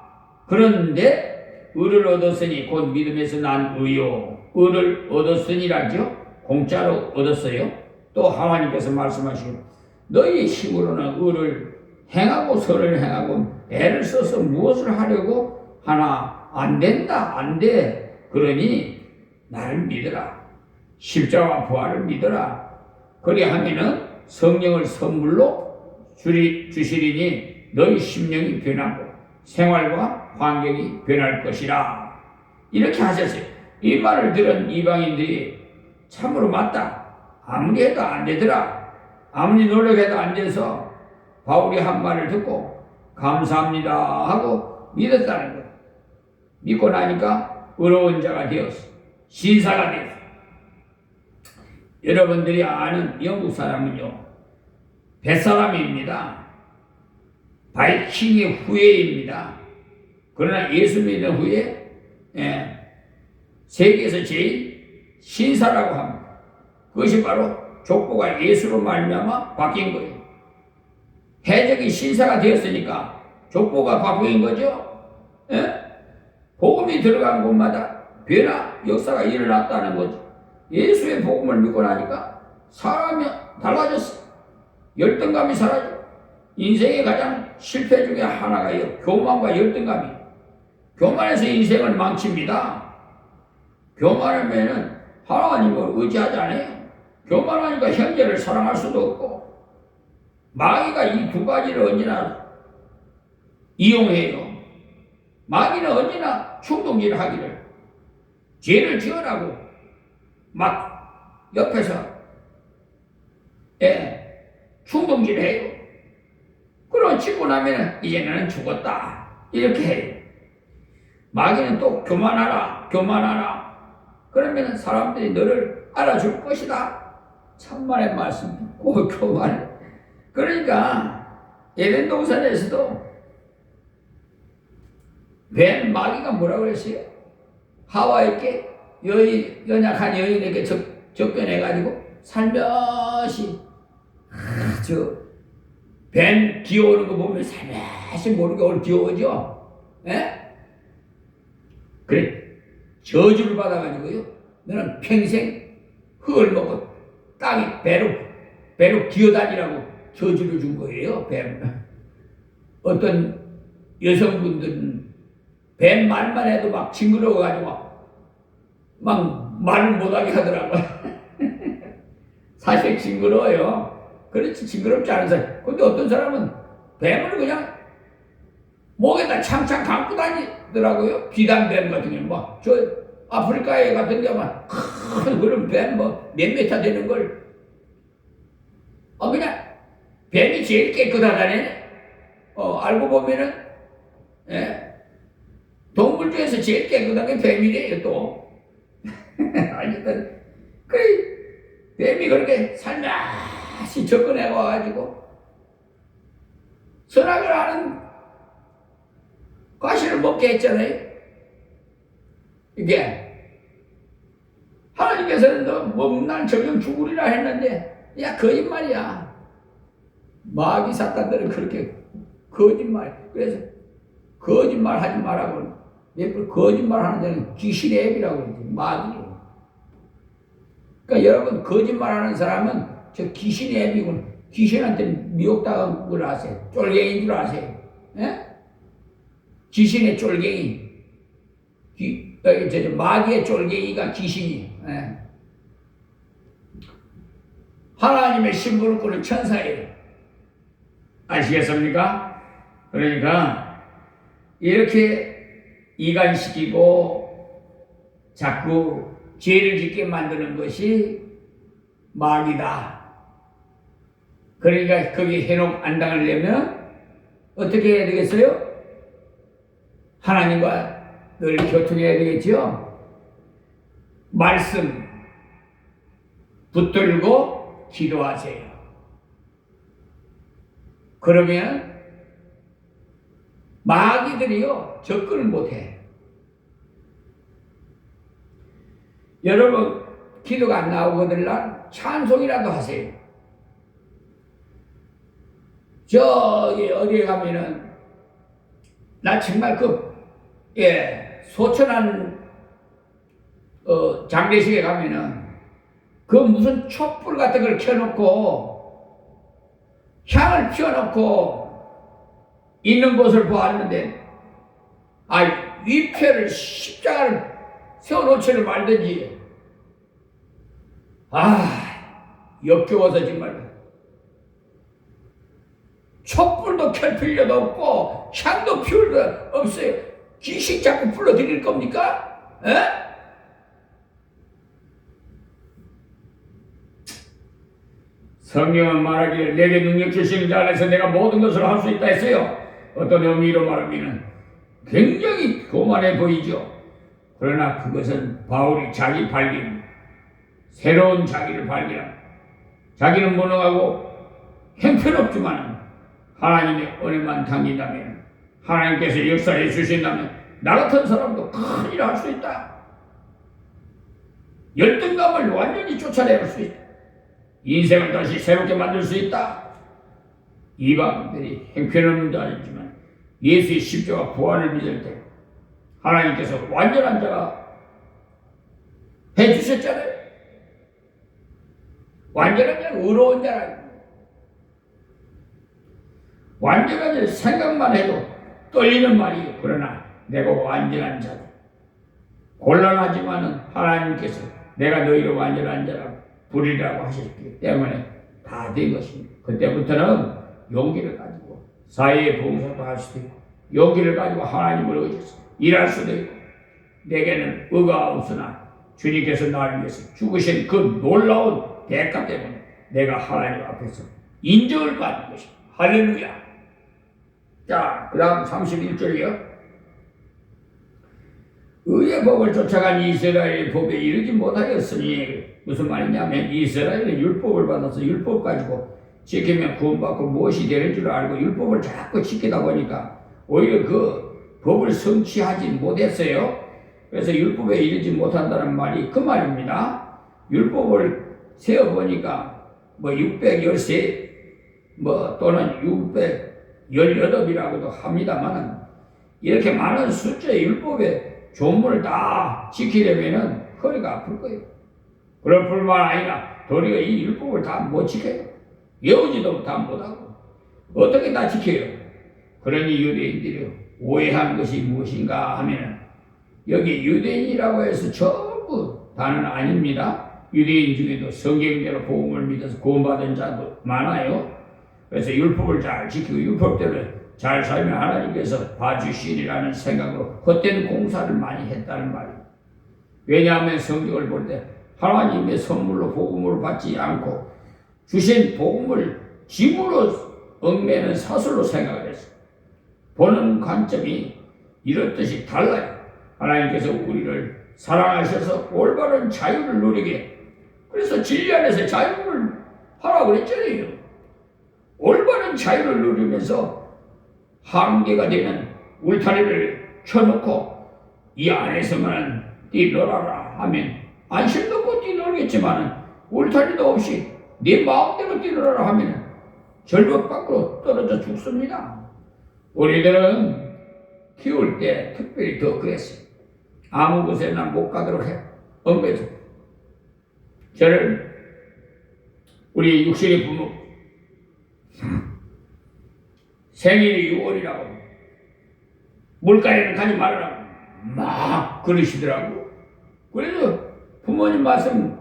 그런데 의를 얻었으니 곧 믿음에서 난 의요. 의를 얻었으니라죠. 공짜로 얻었어요. 또 하나님께서 말씀하시고 너희 힘으로는 의를 행하고 선을 행하고 애를 써서 무엇을 하려고 하나 안 된다. 안 돼. 그러니 나를 믿어라. 십자가 부활을 믿어라. 그리하면은 성령을 선물로 주시리니 너희 심령이 변하고 생활과 환경이 변할 것이라. 이렇게 하셨어요. 이 말을 들은 이방인들이 참으로 맞다. 아무리 해도 안 되더라. 아무리 노력해도 안 돼서 바울이 한 말을 듣고 감사합니다 하고 믿었다는 거예요. 믿고 나니까 의로운 자가 되었어. 신사가 되었어. 여러분들이 아는 영국 사람은요 뱃사람입니다. 바이킹의 후예입니다. 그러나 예수 믿는 후에 세계에서 제일 신사라고 합니다. 그것이 바로 족보가 예수로 말미암아 바뀐 거예요. 해적이 신사가 되었으니까 족보가 바뀐 거죠. 복음이 들어간 곳마다 변화 역사가 일어났다는 거죠. 예수의 복음을 믿고 나니까 사람이 달라졌어. 열등감이 사라져. 인생의 가장 실패 중에 하나가요 교만과 열등감이. 교만해서 인생을 망칩니다. 교만하면은 하나님을 의지하지 않아요. 교만하니까 형제를 사랑할 수도 없고 마귀가 이 두 가지를 언제나 이용해요. 마귀는 언제나 충동질을 하기를 죄를 지으라고 막 옆에서 충동질 해요. 그러고 치고 나면 이제 나는 죽었다 이렇게 해요. 마귀는 또 교만하라 교만하라 그러면 사람들이 너를 알아줄 것이다. 천만의 말씀 듣고 교만해. 그러니까 에덴 동산에서도 뱀 마귀가 뭐라고 그랬어요? 하와에게 연약한 여인에게 접견해가지고 살며시 뱀 기어오는 거 보면 살며시 모르게 오늘 기어오죠? 예? 그래 저주를 받아가지고요 너는 평생 흙을 먹고 땅에 배로 기어다니라고 저주를 준 거예요. 뱀. 어떤 여성분들은 뱀 말만 해도 막 징그러워가지고 막 말을 못하게 하더라고요. 사실 징그러워요. 그렇지 징그럽지 않은 사람. 근데 어떤 사람은 뱀을 그냥 목에다 창창 감고 다니더라고요. 비단뱀 같은 경우 막 저 아프리카에 같은 데만 큰 그런 뱀 뭐 몇 미터 되는 걸 그냥 뱀이 제일 깨끗하다네. 알고 보면은 동물 중에서 제일 깨끗한 게 뱀이래요 또. 어쨌든 그래 뱀이 그렇게 살며시 접근해 와가지고 선악을 하는 과실을 먹게 했잖아요. 이게 하나님께서는 너 먹는 날 저녁 죽으리라 했는데 야 거짓말이야. 마귀 사탄들은 그렇게 거짓말. 그래서 거짓말 하지 말라고. 거짓말 하는 자는 귀신의 앱이라고 그러지. 마귀. 그러니까 여러분 거짓말 하는 사람은 저 귀신의 앱이고 귀신한테 미혹당한 걸 아세요. 쫄갱이인 줄 아세요. 예? 귀신의 쫄갱이. 마귀의 쫄갱이가 귀신이에요. 예. 하나님의 신분을 꾸는 천사예요. 아시겠습니까? 그러니까 이렇게 이간시키고 자꾸 죄를 짓게 만드는 것이 마귀다. 그러니까 거기 해놓고 안 당하려면 어떻게 해야 되겠어요? 하나님과 늘 교통해야 되겠죠? 말씀 붙들고 기도하세요. 그러면 마귀들이요 접근을 못해. 여러분 기도가 안 나오거든 찬송이라도 하세요. 저기 어디에 가면은 나 정말 소천한 장례식에 가면은 그 무슨 촛불 같은 걸 켜놓고 향을 피워놓고 있는 곳을 보았는데 위패를 십자가를 세워놓지를 말든지 역겨워서 정말 촛불도 켤 필요도 없고 향도 피울 수 없어요. 귀신 자꾸 불러드릴 겁니까? 에? 성경은 말하기를 내게 능력 주시는 자 안에서 내가 모든 것을 할 수 있다 했어요. 어떤 의미로 말하면 굉장히 교만해 보이죠. 그러나 그것은 바울이 자기 발견, 새로운 자기를 발견함. 자기는 무능하고 형편없지만 하나님의 은혜만 당긴다면, 하나님께서 역사해 주신다면 나 같은 사람도 큰일 할 수 있다. 열등감을 완전히 쫓아낼 수 있다. 인생을 다시 새롭게 만들 수 있다. 이방인들이 형편없는 자이지만 예수의 십자가 부활을 믿을 때 하나님께서 완전한 자가 해주셨잖아요. 완전한 자는 의로운 자라. 완전한 자는 생각만 해도 떨리는 말이에요. 그러나 내가 완전한 자다. 곤란하지만은 하나님께서 내가 너희를 완전한 자라고 부리라고 하셨기 때문에 다 된 것입니다. 그때부터는 용기를 가지고 사회의 봉사도 할 수도 있고, 용기를 가지고 하나님을 의지해서 일할 수도 있고, 내게는 의가 없으나 주님께서 나를 위해서 죽으신 그 놀라운 대가 때문에 내가 하나님 앞에서 인정을 받는 것입니다. 할렐루야. 자, 그 다음 31절이요. 의의 법을 쫓아간 이스라엘의 법에 이르지 못하였으니 무슨 말이냐면 이스라엘은 율법을 받아서 율법 가지고 지키면 구원받고 무엇이 되는 줄 알고 율법을 자꾸 지키다 보니까 오히려 그 법을 성취하지 못했어요. 그래서 율법에 이르지 못한다는 말이 그 말입니다. 율법을 세어보니까 뭐 613 또는 618이라고도 합니다만 이렇게 많은 숫자의 율법의 조문을 다 지키려면은 허리가 아플 거예요. 그럴 뿐만 아니라 도리어 이 율법을 다 못 지켜요. 외우지도 다 못하고 어떻게 다 지켜요? 그러니 유대인들이 오해한 것이 무엇인가 하면은 여기 유대인이라고 해서 전부 다는 아닙니다. 유대인 중에도 성경대로 복음을 믿어서 구원받은 자도 많아요. 그래서 율법을 잘 지키고 율법대로 잘 살면 하나님께서 봐주시리라는 생각으로 헛된 공사를 많이 했다는 말이에요. 왜냐하면 성경을 볼 때 하나님의 선물로 복음을 받지 않고 주신 복음을 짐으로 얽매는 사슬로 생각을 했어요. 보는 관점이 이렇듯이 달라요. 하나님께서 우리를 사랑하셔서 올바른 자유를 누리게, 그래서 진리 안에서 자유를 하라고 그랬잖아요. 올바른 자유를 누리면서 한계가 되는 울타리를 켜놓고 이 안에서만 뛰놀아라 하면 안심 놓고 뛰놀겠지만 울타리도 없이 네 마음대로 뛰놀아라 하면 절벽 밖으로 떨어져 죽습니다. 우리들은 키울 때 특별히 더 그랬어요. 아무 곳에나 못 가도록 해. 엉매서 저는 우리 육신의 부모 생일이 6월이라고 물가에는 가지 말라고 막 그러시더라고. 그래서 부모님 말씀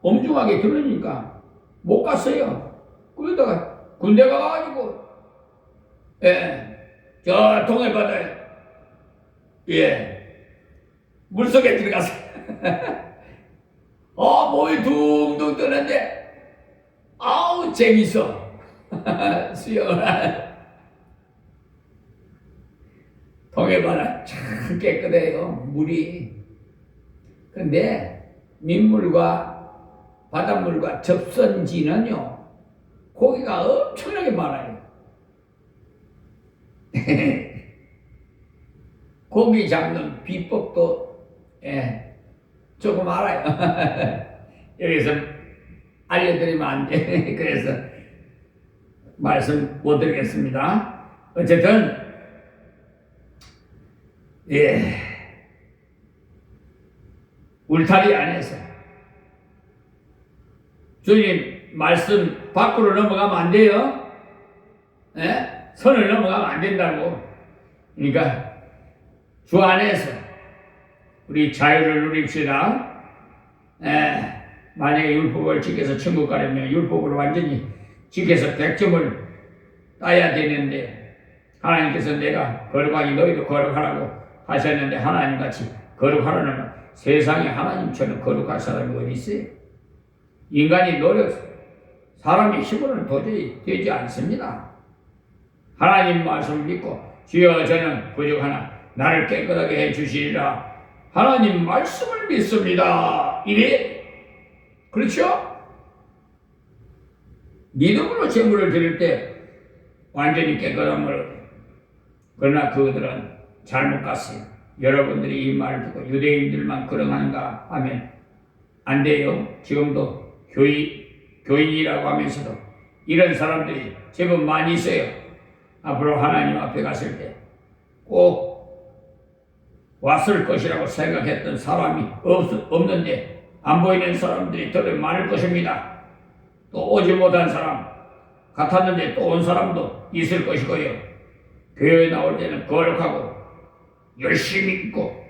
엄중하게 들으니까 못 갔어요. 그러다가 군대 가가지고 저 동해바다에 물속에 들어갔어요. 몸이 둥둥 뜨는데 아우 재밌어. 수영을 동해바다 참 깨끗해요, 물이. 근데 민물과 바닷물과 접선지는요 고기가 엄청나게 많아요. 고기 잡는 비법도 조금 알아요. 여기서 알려드리면 안 돼. 그래서 말씀 못 드리겠습니다. 어쨌든 울타리 안에서 주님 말씀 밖으로 넘어가면 안 돼요. 선을 넘어가면 안 된다고. 그러니까 주 안에서 우리 자유를 누립시다. 만약에 율법을 지켜서 천국 가려면 율법을 완전히 지켜서 100점을 따야 되는데 하나님께서 내가 거룩하니 너희도 거룩하라고 하셨는데 하나님같이 거룩하라는 세상에 하나님처럼 거룩할 사람이 어디 있어요? 인간이 사람의 힘으로는 도저히 되지 않습니다. 하나님 말씀을 믿고 주여 저는 부족하나 나를 깨끗하게 해주시리라. 하나님 말씀을 믿습니다. 이래? 그렇죠? 믿음으로 제물을 드릴 때 완전히 깨끗함을 얻어요. 그러나 그들은 잘못 갔어요. 여러분들이 이 말을 듣고 유대인들만 그러한가 하면 안 돼요. 지금도 교인이라고 하면서도 이런 사람들이 제법 많이 있어요. 앞으로 하나님 앞에 갔을 때 꼭 왔을 것이라고 생각했던 사람이 없는데 안 보이는 사람들이 더 많을 것입니다. 또 오지 못한 사람 같았는데 또 온 사람도 있을 것이고요. 교회에 나올 때는 거룩하고 열심히 있고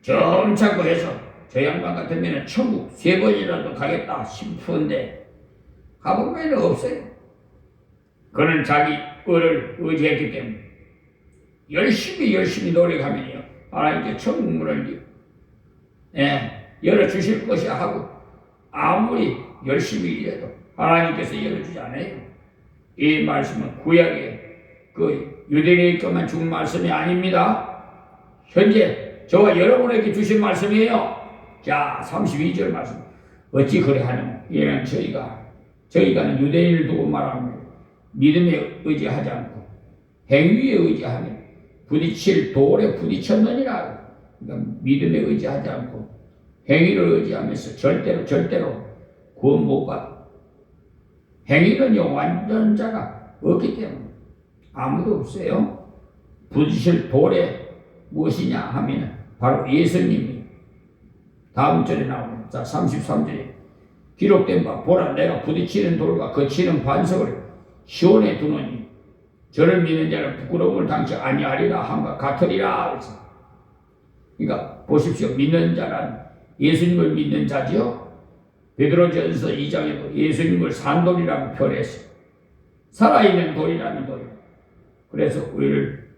점잖고 해서 저 양반 같으면 천국 3번이라도 가겠다 싶은데 가보면 없어요. 그는 자기 의를 의지했기 때문에 열심히 노력하면요 하나님께 천국 문을 열어주실 것이야 하고 아무리 열심히 일해도 하나님께서 열어주지 않아요. 이 말씀은 구약의 그 유대인에게만 준 말씀이 아닙니다. 현재 저와 여러분에게 주신 말씀이에요. 자, 32절 말씀. 어찌 그래 하느냐. 이는 저희가는 유대인을 두고 말합니다. 믿음에 의지하지 않고 행위에 의지하며 부딪힐 돌에 부딪혔느니라. 그러니까 믿음에 의지하지 않고 행위를 의지하면서 절대로 구원 못 받아. 행위는요, 완전자가 없기 때문에 아무도 없어요. 부딪힐 돌에 무엇이냐 하면 바로 예수님이 다음 절에 나옵니다. 자, 33절에 기록된 바 보라 내가 부딪히는 돌과 거치는 반석을 시온에 두노니 저를 믿는 자는 부끄러움을 당치 아니하리라 함과 같으리라. 그러니까 보십시오. 믿는 자란 예수님을 믿는 자지요. 베드로전서 2장에도 예수님을 산돌이라고 표현했어요. 살아있는 돌이라는 돌. 그래서 우리를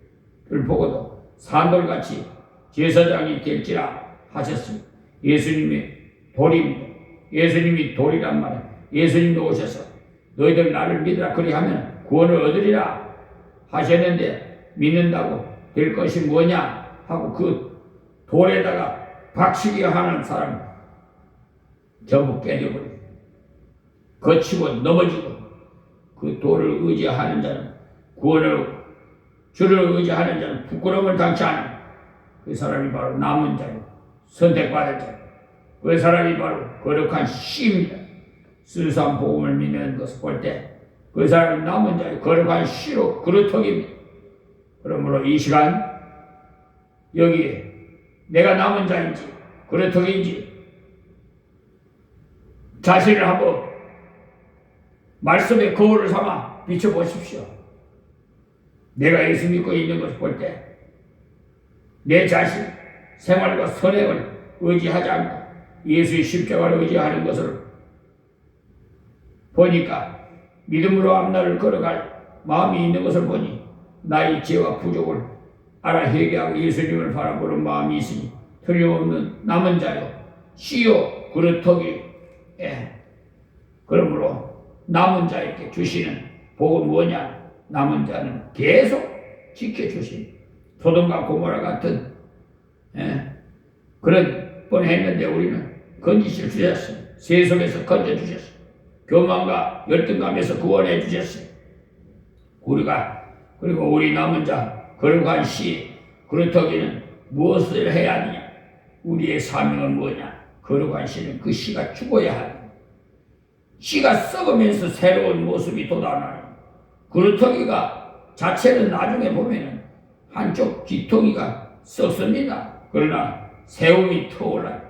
보고도 산돌같이 제사장이 될지라 하셨습니다. 예수님이 돌입니다. 예수님이 돌이란 말은 예수님이 오셔서 너희들 나를 믿으라 그리하면 구원을 얻으리라 하셨는데 믿는다고 될 것이 뭐냐 하고 그 돌에다가 박치기 하는 사람 전부 깨져버려요. 거치고 넘어지고 그 돌을 의지하는 자는 구원을 주를 의지하는 자는 부끄러움을 당치 않은 그 사람이 바로 남은 자요. 선택받은 자. 그 사람이 바로 거룩한 씨입니다. 순수한 복음을 믿는 것을 볼 때 그 사람이 남은 자요. 거룩한 씨로 그루터기입니다. 그러므로 이 시간 여기에 내가 남은 자인지 그루터기인지 자신을 한번 말씀의 거울을 삼아 비춰보십시오. 내가 예수 믿고 있는 것을 볼 때 내 자신, 생활과 선행을 의지하지 않고 예수의 십자가를 의지하는 것을 보니까 믿음으로 앞날을 걸어갈 마음이 있는 것을 보니 나의 죄와 부족을 알아 회개하고 예수님을 바라보는 마음이 있으니 틀림없는 남은 자요 씨요 그루터기. 그러므로 남은 자에게 주시는 복은 뭐냐? 남은 자는 계속 지켜주신 소돔과 고모라 같은 그런 뻔했는데 우리는 건지실 주셨어요. 세속에서 건져주셨어요. 교만과 열등감에서 구원해 주셨어요. 그리고 우리 남은 자 거룩한 씨 그루터기는 무엇을 해야 하느냐? 우리의 사명은 뭐냐? 거룩한 씨는 그 씨가 죽어야 하느냐? 씨가 썩으면서 새로운 모습이 돋아나요. 그루터기가 자체는 나중에 보면은 한쪽 뒤통이가 썩습니다. 그러나 세움이 터올라요.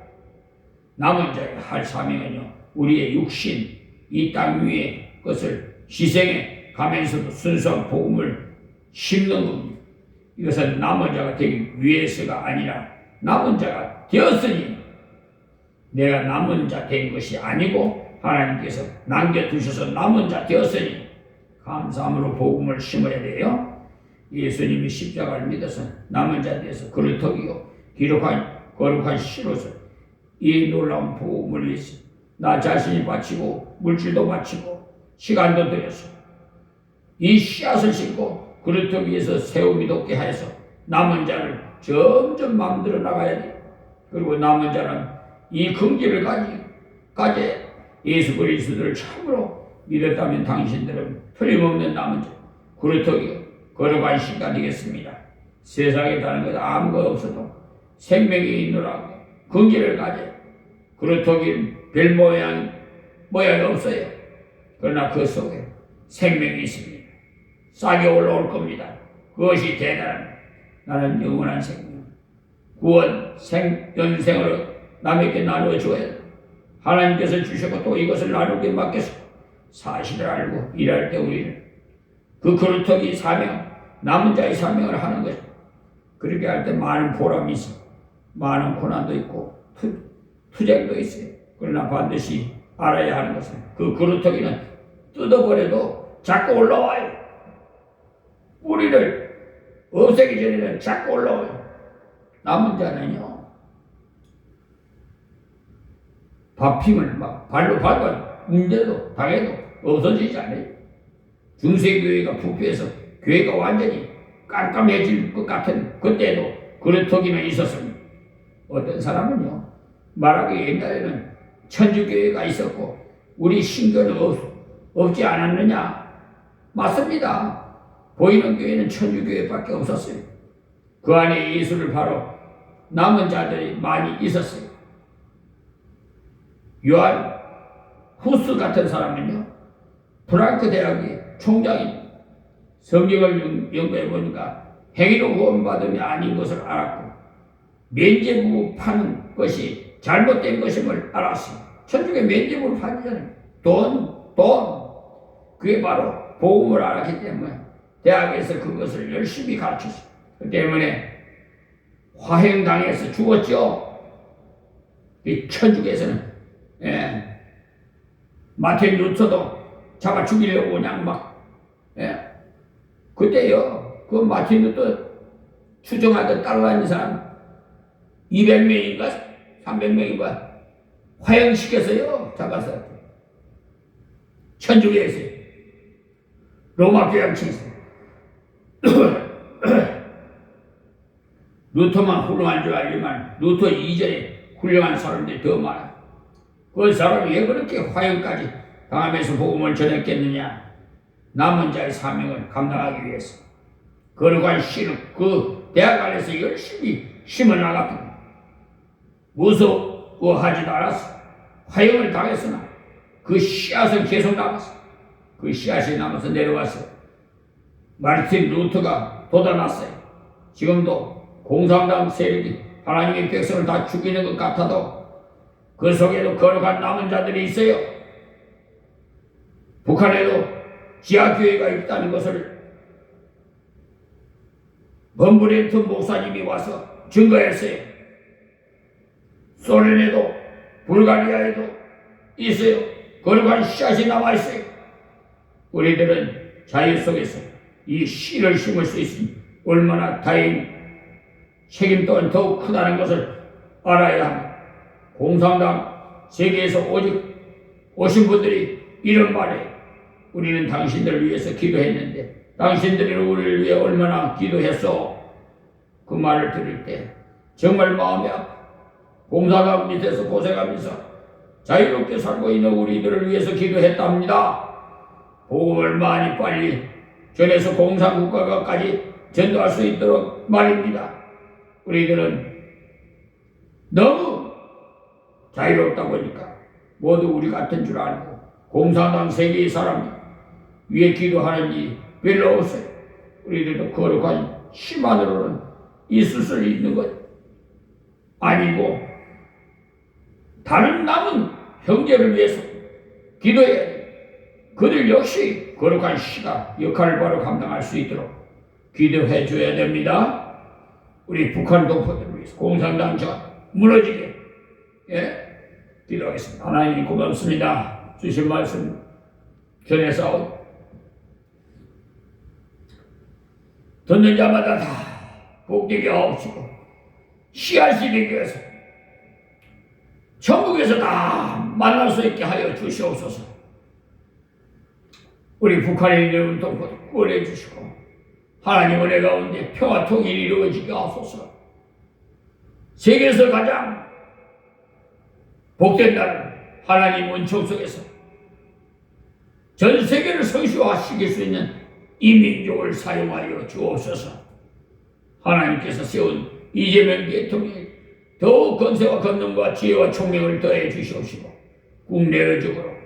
남은 자의 할 사명은요, 우리의 육신, 이 땅 위에 것을 희생해 가면서도 순수한 복음을 심는 겁니다. 이것은 남은 자가 되기 위해서가 아니라 남은 자가 되었으니 내가 남은 자 된 것이 아니고 하나님께서 남겨두셔서 남은 자 되었으니 감사함으로 복음을 심어야 돼요. 예수님이 십자가를 믿어서 남은 자 되어서 그루터기요 기록한 거룩한 씨로서 이 놀라운 복음을 위해서 나 자신이 바치고 물질도 바치고 시간도 들여서 이 씨앗을 심고 그루터기에서 세움이 돋게 하여서 남은 자를 점점 만들어 나가야 돼. 그리고 남은 자는 이 긍지를 가져 예수 그리스도를 참으로 믿었다면 당신들은 틀림없는 남은 자 그루터기 거룩한 씨가 되겠습니다. 세상에 다른 것 아무것도 없어도 생명이 있노라고 긍지를 가져 그루터기는 별 모양이 없어요. 그러나 그 속에 생명이 있습니다. 싹이 올라올 겁니다. 그것이 대단합니다. 나는 영원한 생명, 구원, 연생을 남에게 나누어줘야 돼. 하나님께서 주셨고 또 이것을 나누게 맡겨서 사실을 알고 일할 때 우리는 그 그루터기 사명, 남은 자의 사명을 하는 것입니다. 그렇게 할 때 많은 보람이 있어. 많은 고난도 있고 투쟁도 있어요. 그러나 반드시 알아야 하는 것은 그 그루터기는 뜯어버려도 자꾸 올라와요. 우리를 없애기 전에는 자꾸 올라와요. 남은 자는요, 밥힘을 막 발로 밟아 문제도 당해도 없어지지 않아요. 중세교회가 부패해서 교회가 완전히 깜깜해질 것 같은 그때도 그렇더기는 있었습니다. 어떤 사람은요, 말하기 옛날에는 천주교회가 있었고 우리 신교는 없지 않았느냐? 맞습니다. 보이는 교회는 천주교회밖에 없었어요. 그 안에 예수를 바로 남은 자들이 많이 있었어요. 요한 후스 같은 사람은요, 프랑크 대학의 총장이 성경을 연구해 보니까 행위로 구원받음이 아닌 것을 알았고 면죄부 파는 것이 잘못된 것임을 알았어요. 천주교 면죄부를 파잖아요. 돈. 그게 바로 복음을 알았기 때문에 대학에서 그것을 열심히 가르쳤어요. 그 때문에 화형당해서 죽었죠. 이 천주교에서는 마틴 루터도 잡아 죽이려고 그냥 그때요, 그 마틴 루터 추종하던 따라다니는 사람 200명인가 300명인가 화형시켜서요 잡아서 천주교에서요 로마 교양청에서 루터만 훌륭한 줄 알지만 루터 이전에 훌륭한 사람들이 더 많아. 그 사람이 왜 그렇게 화형까지 당하면서 복음을 전했겠느냐? 남은 자의 사명을 감당하기 위해서 거룩한 씨를 그 대학 안에서 열심히 심어나갔더니 무서워하지도 않았어. 화형을 당했으나 그 씨앗은 계속 남았어. 그 씨앗이 남아서 내려왔어요. 마르틴 루터가 돋아났어요. 지금도 공산당 세력이 하나님의 백성을 다 죽이는 것 같아도 그 속에도 거룩한 남은 자들이 있어요. 북한에도 지하교회가 있다는 것을 범브렌트 목사님이 와서 증거했어요. 소련에도 불가리아에도 있어요. 거룩한 씨앗이 남아있어요. 우리들은 자유 속에서 이 씨를 심을 수 있으니 얼마나 다행히 책임 또한 더욱 크다는 것을 알아야 합니다. 공산당 세계에서 오신 분들이 이런 말에 우리는 당신들을 위해서 기도했는데 당신들이 우리를 위해 얼마나 기도했어? 그 말을 들을 때 정말 마음이 아파. 공산당 밑에서 고생하면서 자유롭게 살고 있는 우리들을 위해서 기도했답니다. 복음을 많이 빨리 전해서 공산국가까지 전도할 수 있도록 말입니다. 우리들은 너무 자유롭다 보니까 모두 우리 같은 줄 알고 공산당 세계의 사람이 위에 기도하는지 별로 없어요. 우리들도 거룩한 씨만으로는 있을 수 있는 것 아니고 다른 남은 형제를 위해서 기도해야 돼요. 그들 역시 거룩한 씨가 역할을 바로 감당할 수 있도록 기도해 줘야 됩니다. 우리 북한 동포들을 위해서 공산당처가 무너지게 기도하겠습니다. 하나님 고맙습니다. 주신 말씀 전해서 듣는 자마다 다 복되게 하옵시고 씨앗이 되기 위해서 천국에서 다 만날 수 있게 하여 주시옵소서. 우리 북한에 있는 동포들 구원해 주시고 하나님 은혜 가운데 평화 통일이 이루어지게 하소서. 세계에서 가장 복된 나라 하나님 은총 속에서 전 세계를 성취화시킬 수 있는 이 민족을 사용하여 주옵소서. 하나님께서 세운 이재명 대통령이 더욱 건세와 권능과 지혜와 총명을 더해 주시옵시고 국내외적으로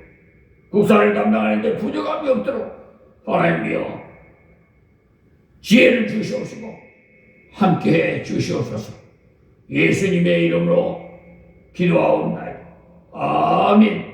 국사를 담당하는 데 부족함이 없도록 하나님이여 지혜를 주시옵시고 함께해 주시옵소서. 예수님의 이름으로 기도하옵나이다. 아멘.